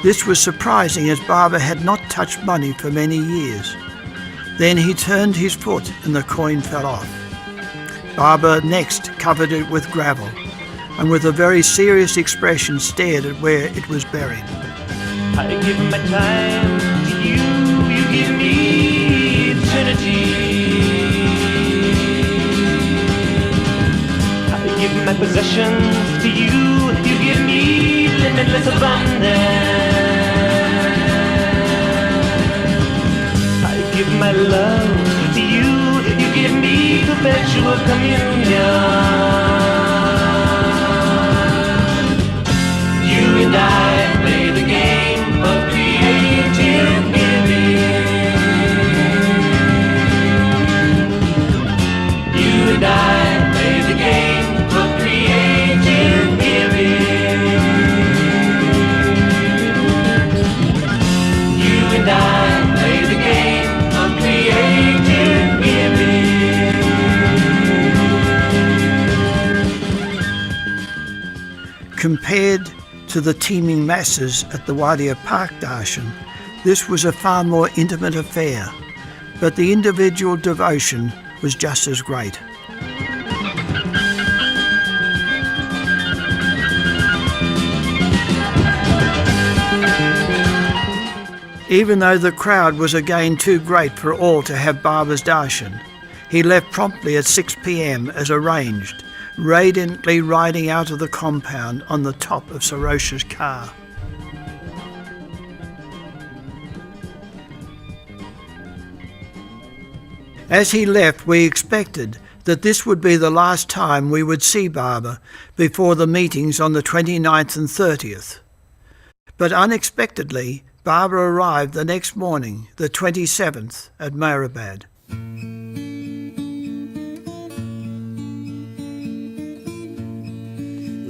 This was surprising, as Baba had not touched money for many years. Then he turned his foot and the coin fell off. Baba next covered it with gravel and with a very serious expression stared at where it was buried. I give my time to you, you give me eternity. I give my possessions to you, you give me limitless abundance. I give my love to you, you give me perpetual communion. You and I play the game of creative giving. You and I play the game of creative giving. You and I play the game of creative giving. Compared to the teeming masses at the Wadia Park Darshan, this was a far more intimate affair, but the individual devotion was just as great. Even though the crowd was again too great for all to have Baba's darshan, he left promptly at 6 p.m. as arranged, radiantly riding out of the compound on the top of Sarosha's car. As he left, we expected that this would be the last time we would see Baba before the meetings on the 29th and 30th. But unexpectedly, Baba arrived the next morning, the 27th, at Meherabad.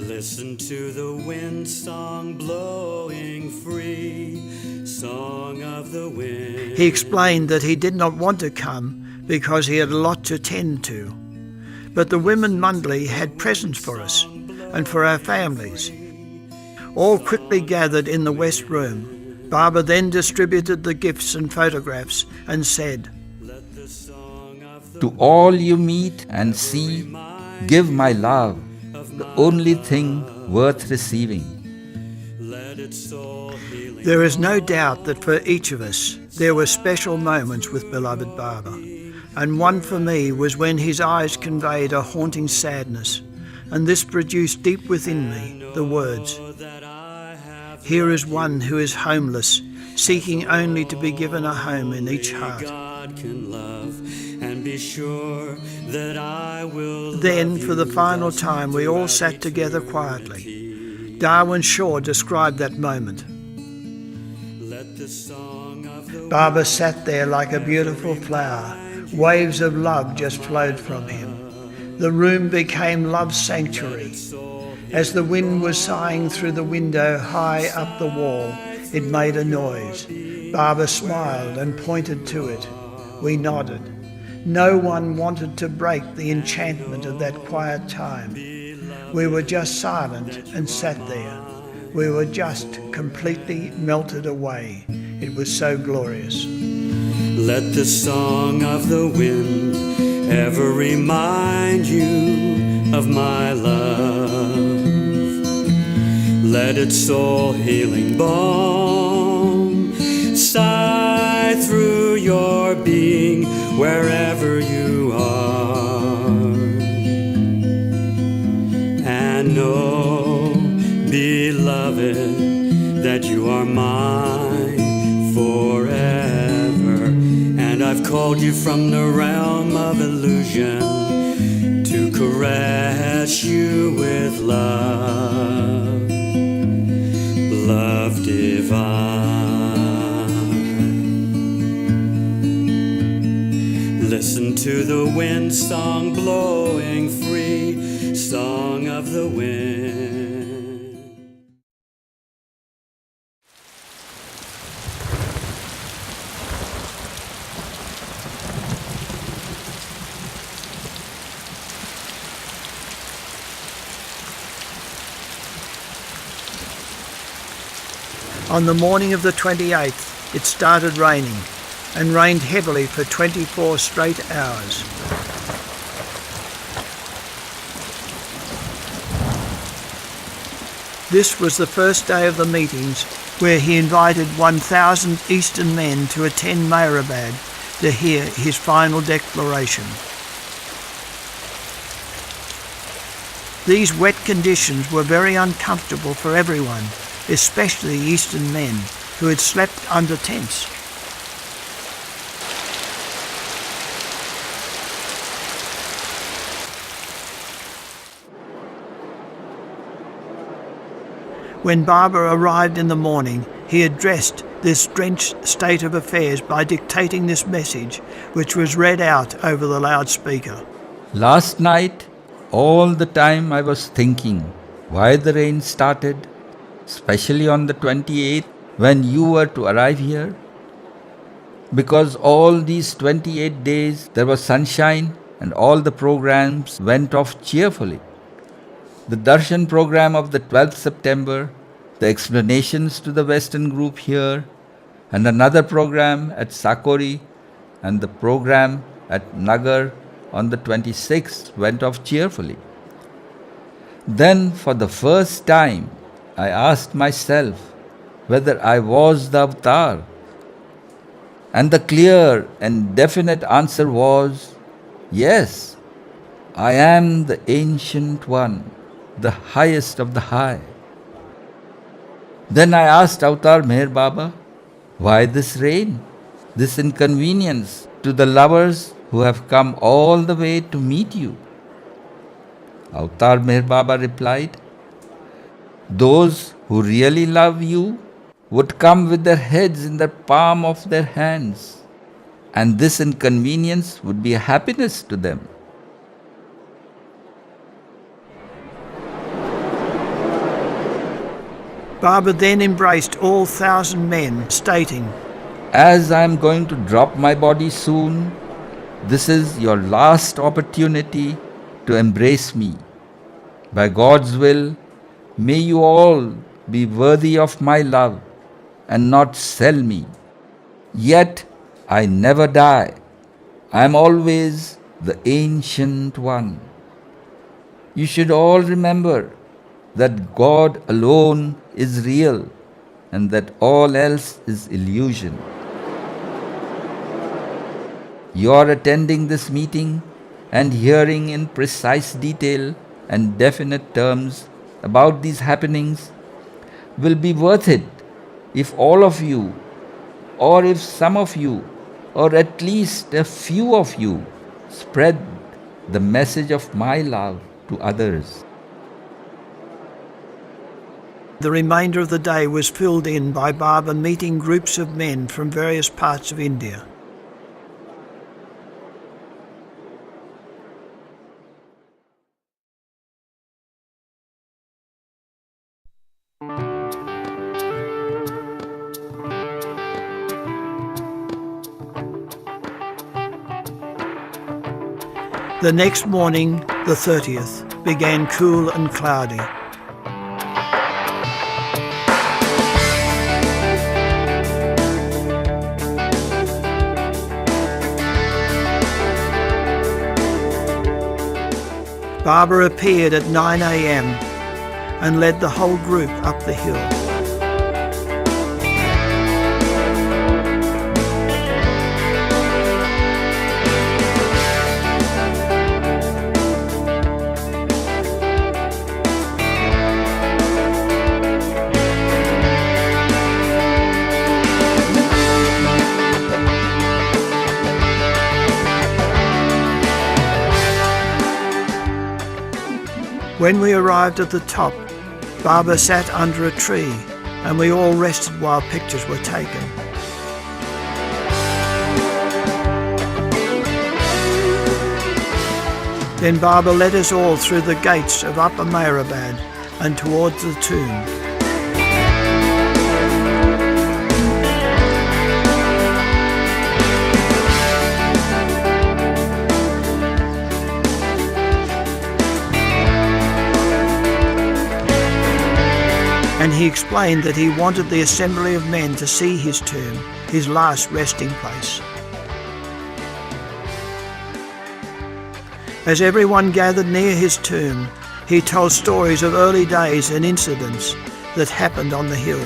Listen to the wind song blowing free, song of the wind. He explained that he did not want to come because he had a lot to tend to. But the women Mundley had presents for us and for our families. All quickly gathered in the West Room. Baba then distributed the gifts and photographs and said, To all you meet and see, give my love, the only thing worth receiving. There is no doubt that for each of us there were special moments with beloved Baba, and one for me was when his eyes conveyed a haunting sadness, and this produced deep within me the words, "Here is one who is homeless, seeking only to be given a home in each heart." Then, for the final time, we all sat together quietly. Darwin Shaw described that moment. Baba sat there like a beautiful flower. Waves of love just flowed from him. The room became love's sanctuary. As the wind was sighing through the window high up the wall, it made a noise. Baba smiled and pointed to it. We nodded. No one wanted to break the enchantment of that quiet time. We were just silent and sat there. We were just completely melted away. It was so glorious. Let the song of the wind ever remind you of my love. Let its soul healing balm sigh through your being wherever you are. And know, beloved, that you are mine forever. And I've called you from the realm of illusion to caress you with love, love divine. Listen to the wind song blowing free, song of the wind. On the morning of the 28th, it started raining, and rained heavily for 24 straight hours. This was the first day of the meetings, where he invited 1,000 Eastern men to attend Meherabad to hear his final declaration. These wet conditions were very uncomfortable for everyone, especially Eastern men who had slept under tents. When Baba arrived in the morning, he addressed this drenched state of affairs by dictating this message, which was read out over the loudspeaker. Last night, all the time I was thinking why the rain started, especially on the 28th when you were to arrive here. Because all these 28 days there was sunshine and all the programs went off cheerfully. The darshan program of the 12th September, the explanations to the Western group here, and another program at Sakori, and the program at Nagar on the 26th went off cheerfully. Then for the first time, I asked myself whether I was the avatar. And the clear and definite answer was, yes, I am the Ancient One, the highest of the high. Then I asked Avatar Meher Baba, why this rain, this inconvenience to the lovers who have come all the way to meet you? Avatar Meher Baba replied, those who really love you would come with their heads in the palm of their hands, and this inconvenience would be a happiness to them. Baba then embraced all 1,000 men, stating, as I am going to drop my body soon, this is your last opportunity to embrace me. By God's will, may you all be worthy of my love and not sell me. Yet I never die. I am always the Ancient One. You should all remember that God alone is real and that all else is illusion. Your attending this meeting and hearing in precise detail and definite terms about these happenings will be worth it if all of you, or if some of you, or at least a few of you spread the message of my love to others. The remainder of the day was filled in by Baba meeting groups of men from various parts of India. The next morning, the 30th, began cool and cloudy. Baba appeared at 9 a.m. and led the whole group up the hill. When we arrived at the top, Baba sat under a tree and we all rested while pictures were taken. Then Baba led us all through the gates of Upper Meherabad and towards the tomb. and he explained that he wanted the assembly of men to see his tomb, his last resting place. As everyone gathered near his tomb, he told stories of early days and incidents that happened on the hill.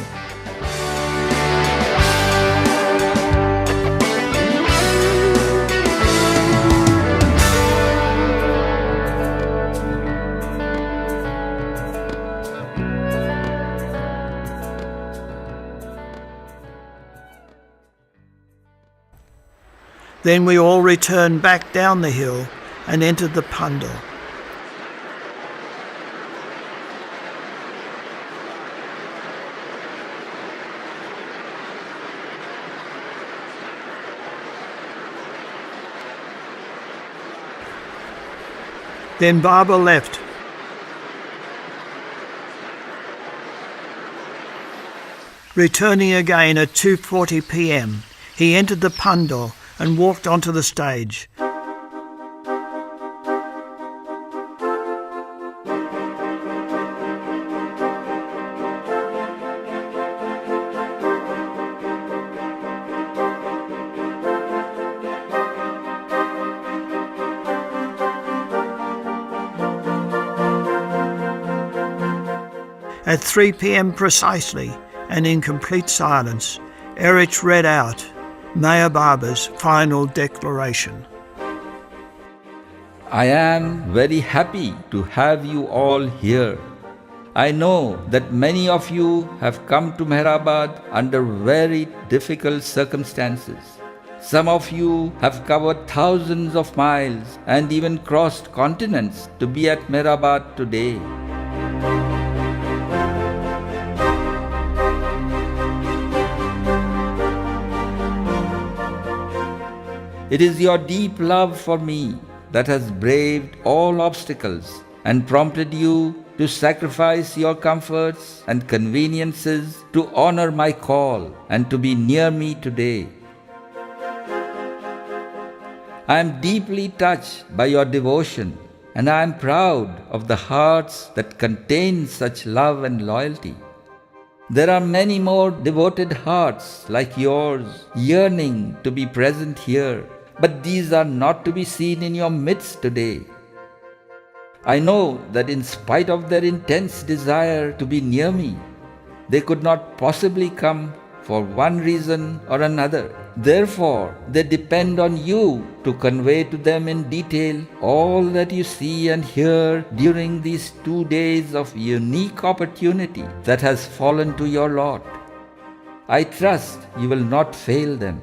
Then we all returned back down the hill and entered the pandal. Then Baba left. Returning again at 2:40 p.m, he entered the pandal and walked onto the stage. At 3 p.m. precisely, and in complete silence, Erich read out Meher Baba's final declaration. I am very happy to have you all here. I know that many of you have come to Meherabad under very difficult circumstances. Some of you have covered thousands of miles and even crossed continents to be at Meherabad today. It is your deep love for me that has braved all obstacles and prompted you to sacrifice your comforts and conveniences to honor my call and to be near me today. I am deeply touched by your devotion, and I am proud of the hearts that contain such love and loyalty. There are many more devoted hearts like yours yearning to be present here, but these are not to be seen in your midst today. I know that in spite of their intense desire to be near me, they could not possibly come for one reason or another. Therefore, they depend on you to convey to them in detail all that you see and hear during these 2 days of unique opportunity that has fallen to your lot. I trust you will not fail them.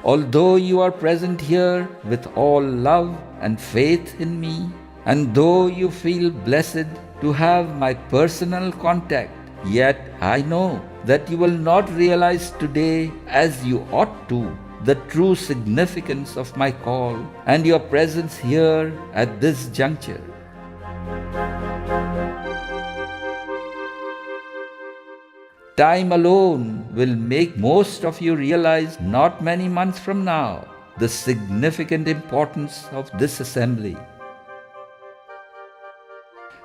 Although you are present here with all love and faith in me, and though you feel blessed to have my personal contact, yet I know that you will not realize today as you ought to the true significance of my call and your presence here at this juncture. Time alone will make most of you realize not many months from now the significant importance of this assembly.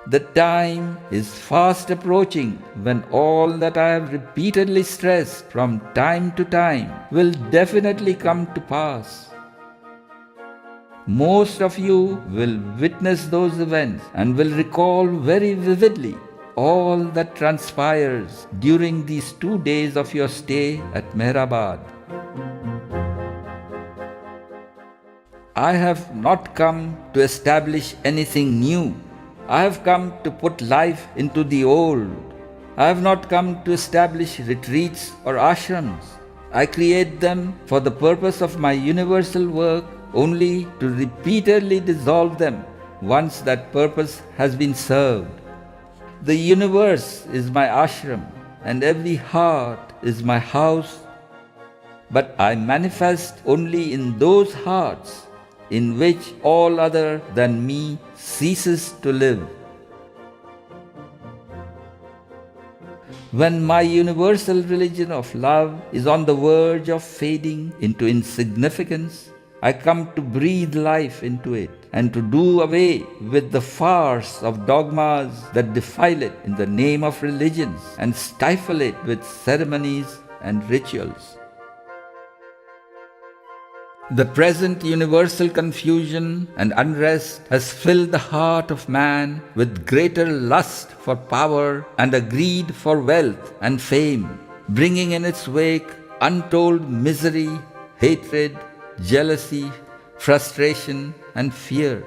The time is fast approaching when all that I have repeatedly stressed from time to time will definitely come to pass. Most of you will witness those events and will recall very vividly all that transpires during these 2 days of your stay at Meherabad. I have not come to establish anything new. I have come to put life into the old. I have not come to establish retreats or ashrams. I create them for the purpose of my universal work, only to repeatedly dissolve them once that purpose has been served. The universe is my ashram, and every heart is my house. But I manifest only in those hearts in which all other than me ceases to live. When my universal religion of love is on the verge of fading into insignificance, I come to breathe life into it and to do away with the farce of dogmas that defile it in the name of religions and stifle it with ceremonies and rituals. The present universal confusion and unrest has filled the heart of man with greater lust for power and a greed for wealth and fame, bringing in its wake untold misery, hatred, jealousy, frustration, and fear.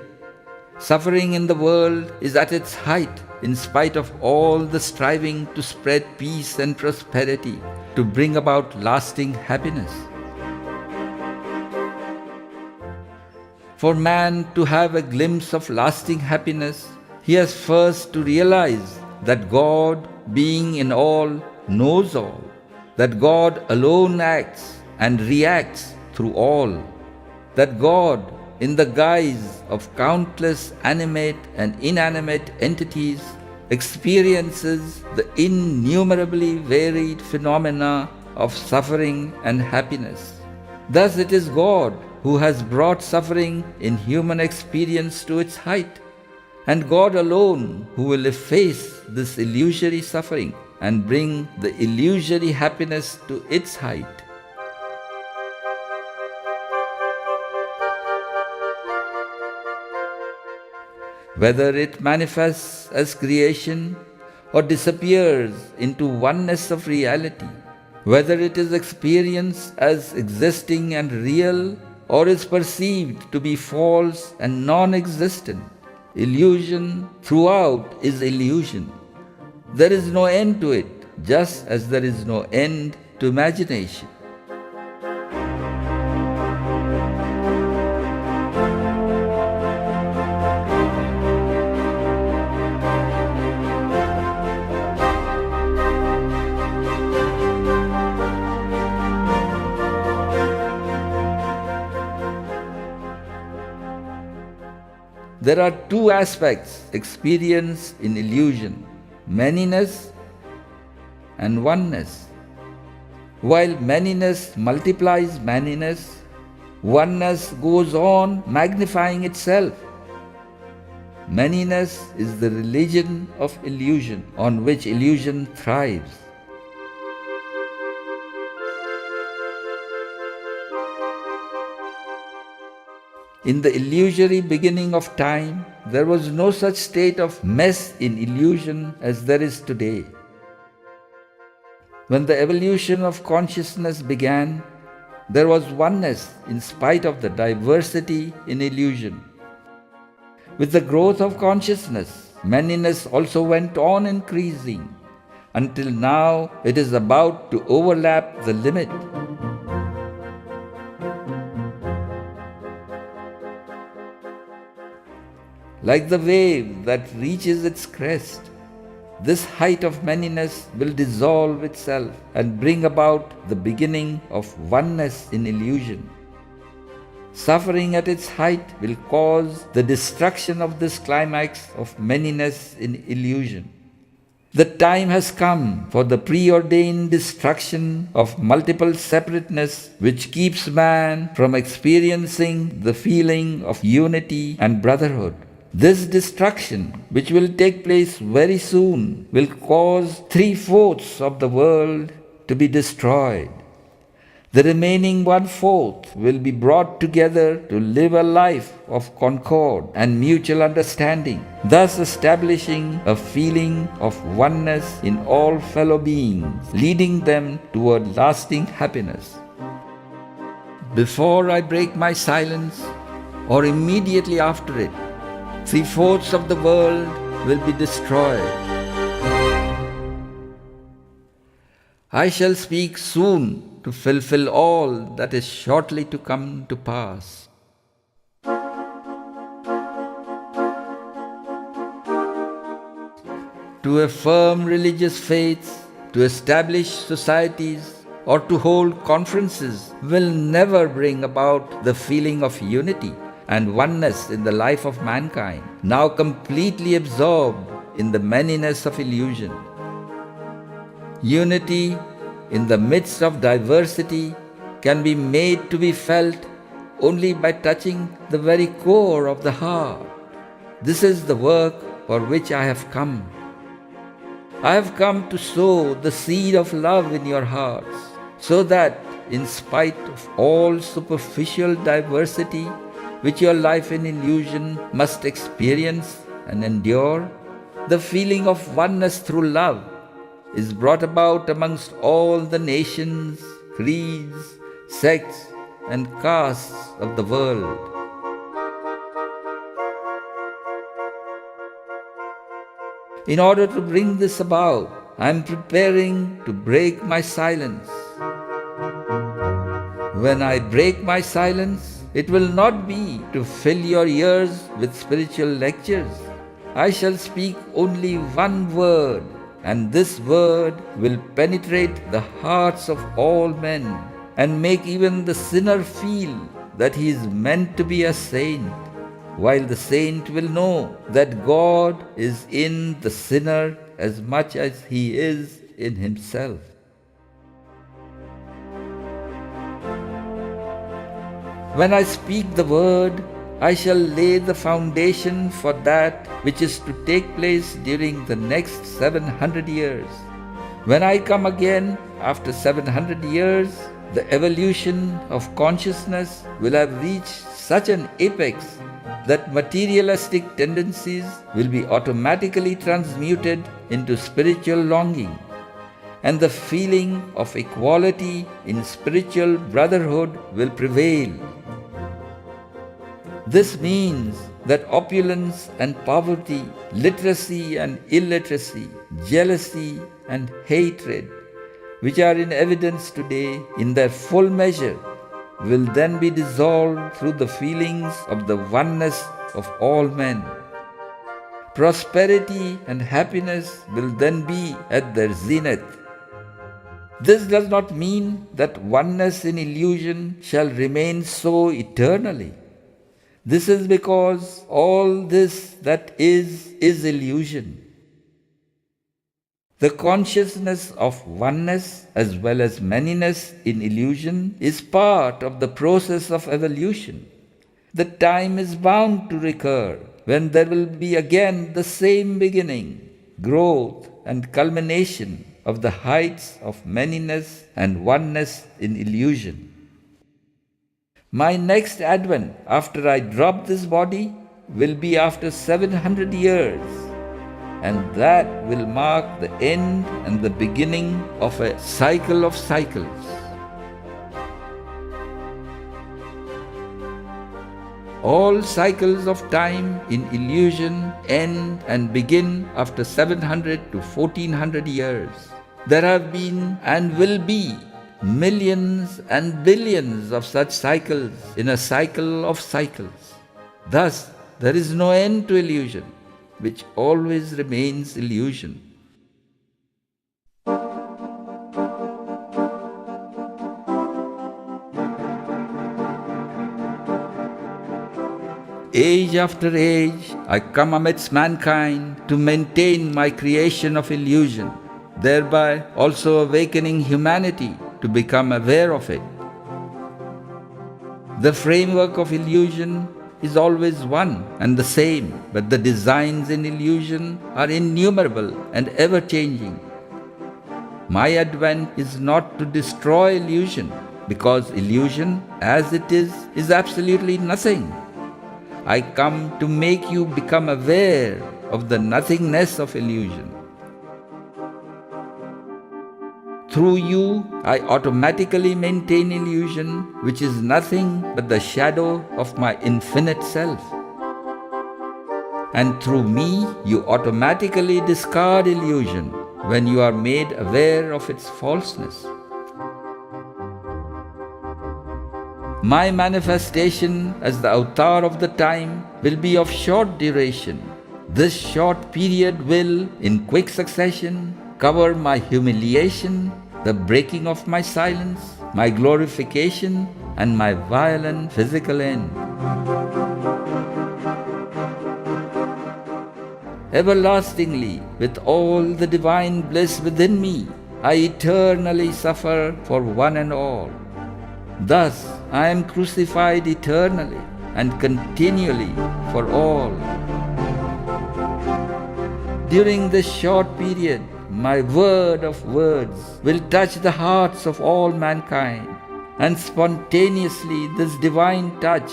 Suffering in the world is at its height in spite of all the striving to spread peace and prosperity, to bring about lasting happiness. For man to have a glimpse of lasting happiness, he has first to realize that God, being in all, knows all, that God alone acts and reacts through all, that God, in the guise of countless animate and inanimate entities, experiences the innumerably varied phenomena of suffering and happiness. Thus it is God who has brought suffering in human experience to its height, and God alone who will efface this illusory suffering and bring the illusory happiness to its height. Whether it manifests as creation or disappears into oneness of reality, whether it is experienced as existing and real or is perceived to be false and non-existent, illusion throughout is illusion. There is no end to it, just as there is no end to imagination. There are two aspects experienced in illusion: manyness and oneness. While manyness multiplies manyness, oneness goes on magnifying itself. Manyness is the religion of illusion on which illusion thrives. In the illusory beginning of time, there was no such state of mess in illusion as there is today. When the evolution of consciousness began, there was oneness in spite of the diversity in illusion. With the growth of consciousness, manyness also went on increasing, until now it is about to overlap the limit. Like the wave that reaches its crest, this height of manyness will dissolve itself and bring about the beginning of oneness in illusion. Suffering at its height will cause the destruction of this climax of manyness in illusion. The time has come for the preordained destruction of multiple separateness, which keeps man from experiencing the feeling of unity and brotherhood. This destruction, which will take place very soon, will cause 3/4 of the world to be destroyed. The remaining 1/4 will be brought together to live a life of concord and mutual understanding, thus establishing a feeling of oneness in all fellow beings, leading them toward lasting happiness. Before I break my silence, or immediately after it, 3/4 of the world will be destroyed. I shall speak soon to fulfill all that is shortly to come to pass. To affirm religious faiths, to establish societies, or to hold conferences will never bring about the feeling of unity and oneness in the life of mankind, now completely absorbed in the manyness of illusion. Unity in the midst of diversity can be made to be felt only by touching the very core of the heart. This is the work for which I have come. I have come to sow the seed of love in your hearts, so that, in spite of all superficial diversity which your life in illusion must experience and endure, the feeling of oneness through love is brought about amongst all the nations, creeds, sects, and castes of the world. In order to bring this about, I am preparing to break my silence. When I break my silence, it will not be to fill your ears with spiritual lectures. I shall speak only one word, and this word will penetrate the hearts of all men and make even the sinner feel that he is meant to be a saint, while the saint will know that God is in the sinner as much as he is in himself. When I speak the word, I shall lay the foundation for that which is to take place during the next 700 years. When I come again after 700 years, the evolution of consciousness will have reached such an apex that materialistic tendencies will be automatically transmuted into spiritual longing, and the feeling of equality in spiritual brotherhood will prevail. This means that opulence and poverty, literacy and illiteracy, jealousy and hatred, which are in evidence today in their full measure, will then be dissolved through the feelings of the oneness of all men. Prosperity and happiness will then be at their zenith. This does not mean that oneness in illusion shall remain so eternally. This is because all this that is illusion. The consciousness of oneness as well as manyness in illusion is part of the process of evolution. The time is bound to recur when there will be again the same beginning, growth and culmination of the heights of manyness and oneness in illusion. My next advent after I drop this body will be after 700 years, and that will mark the end and the beginning of a cycle of cycles. All cycles of time in illusion end and begin after 700 to 1400 years. There have been and will be millions and billions of such cycles in a cycle of cycles. Thus, there is no end to illusion, which always remains illusion. Age after age, I come amidst mankind to maintain my creation of illusion, thereby also awakening humanity to become aware of it. The framework of illusion is always one and the same, but the designs in illusion are innumerable and ever-changing. My advent is not to destroy illusion, because illusion, as it is absolutely nothing. I come to make you become aware of the nothingness of illusion. Through you, I automatically maintain illusion, which is nothing but the shadow of my infinite self. And through me, you automatically discard illusion when you are made aware of its falseness. My manifestation as the avatar of the time will be of short duration. This short period will, in quick succession, cover my humiliation, the breaking of my silence, my glorification, and my violent physical end. Everlastingly, with all the divine bliss within me, I eternally suffer for one and all. Thus, I am crucified eternally and continually for all. During this short period, my word of words will touch the hearts of all mankind, and spontaneously this divine touch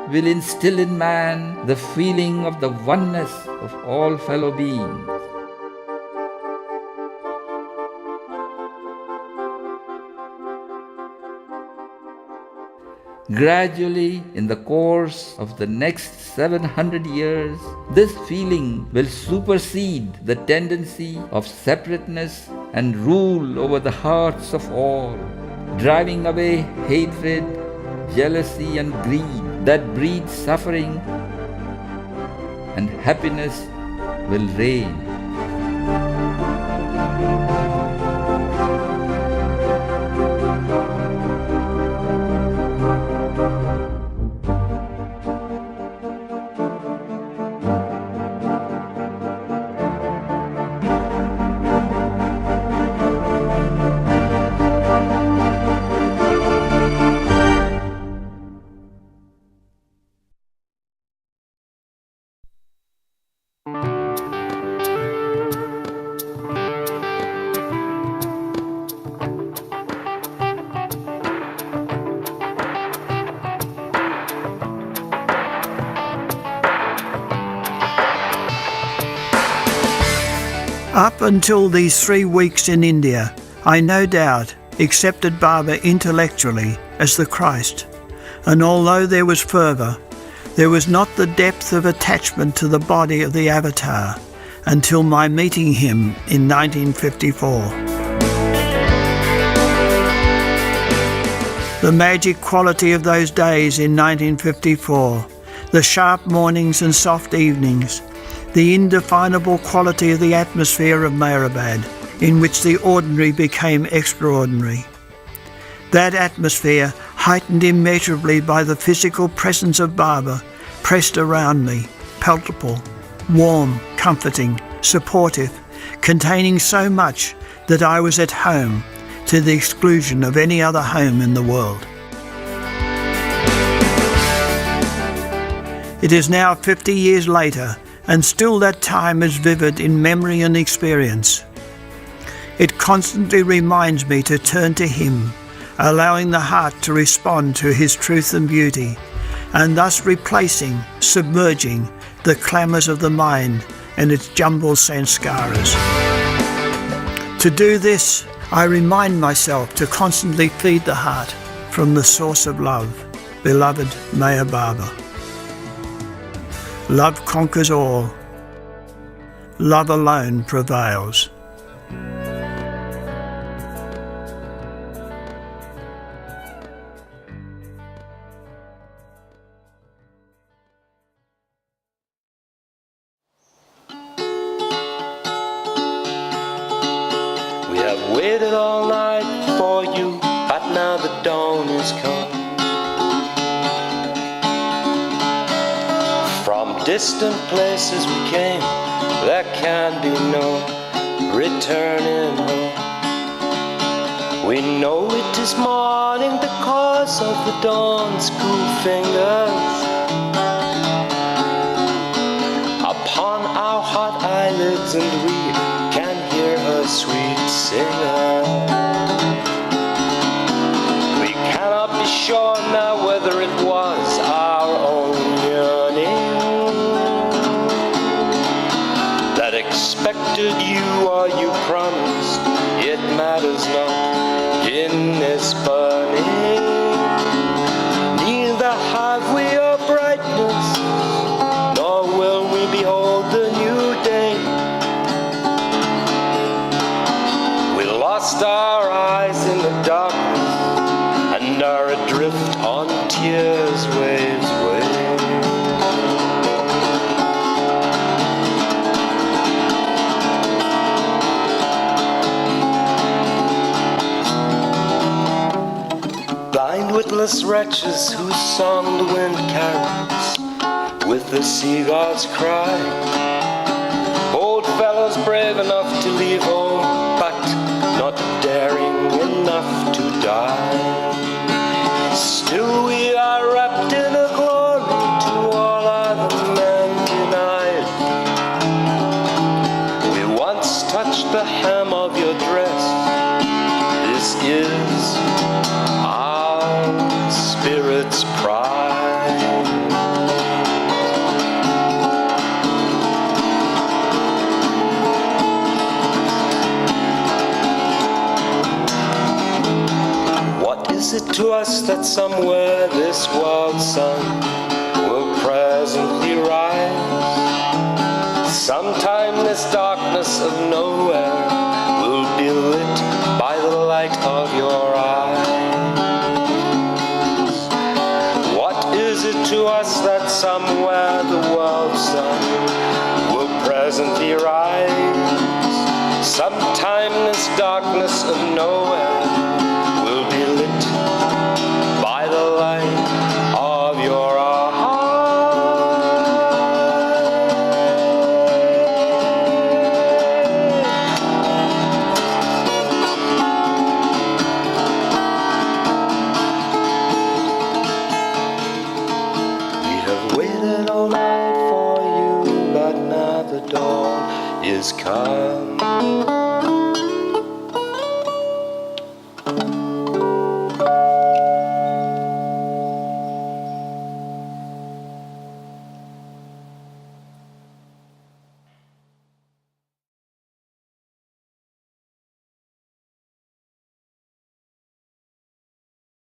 will instill in man the feeling of the oneness of all fellow beings. Gradually, in the course of the next 700 years, this feeling will supersede the tendency of separateness and rule over the hearts of all, driving away hatred, jealousy and greed that breed suffering, and happiness will reign. Up until these 3 weeks in India, I no doubt accepted Baba intellectually as the Christ, and although there was fervour, there was not the depth of attachment to the body of the Avatar until my meeting him in 1954. The magic quality of those days in 1954, the sharp mornings and soft evenings, the indefinable quality of the atmosphere of Meherabad, in which the ordinary became extraordinary. That atmosphere, heightened immeasurably by the physical presence of Baba, pressed around me, palpable, warm, comforting, supportive, containing so much that I was at home, to the exclusion of any other home in the world. It is now 50 years later, and still that time is vivid in memory and experience. It constantly reminds me to turn to him, allowing the heart to respond to his truth and beauty, and thus replacing, submerging the clamours of the mind and its jumbled sanskaras. To do this, I remind myself to constantly feed the heart from the source of love, beloved Meher Baba. Love conquers all. Love alone prevails. We have waited all night for you, but now the dawn is come. From distant places we came, there can be no returning home. We know it is morning because of the dawn's cool fingers upon our hot eyelids, and we can hear her sweet singer. We cannot be sure now whether it was our own yearning that expected you or you promised. It matters not in this burning. Neither have we a brightness, nor will we behold the new day. We lost our eyes in the darkness and are adrift on tears' waves way. Blind witless wretches whose song the wind carries with the seagull's cry. Bold fellows brave enough to leave home, but not daring enough to die. Still pride. What is it to us that somewhere this world's sun will presently rise? Sometime this darkness of nowhere will be lit by the light of your eyes. What is it to us that somewhere the world's sun will presently rise? Sometime this darkness of nowhere will be lit by the light of your eyes. We have waited all night for you, but now the dawn is come.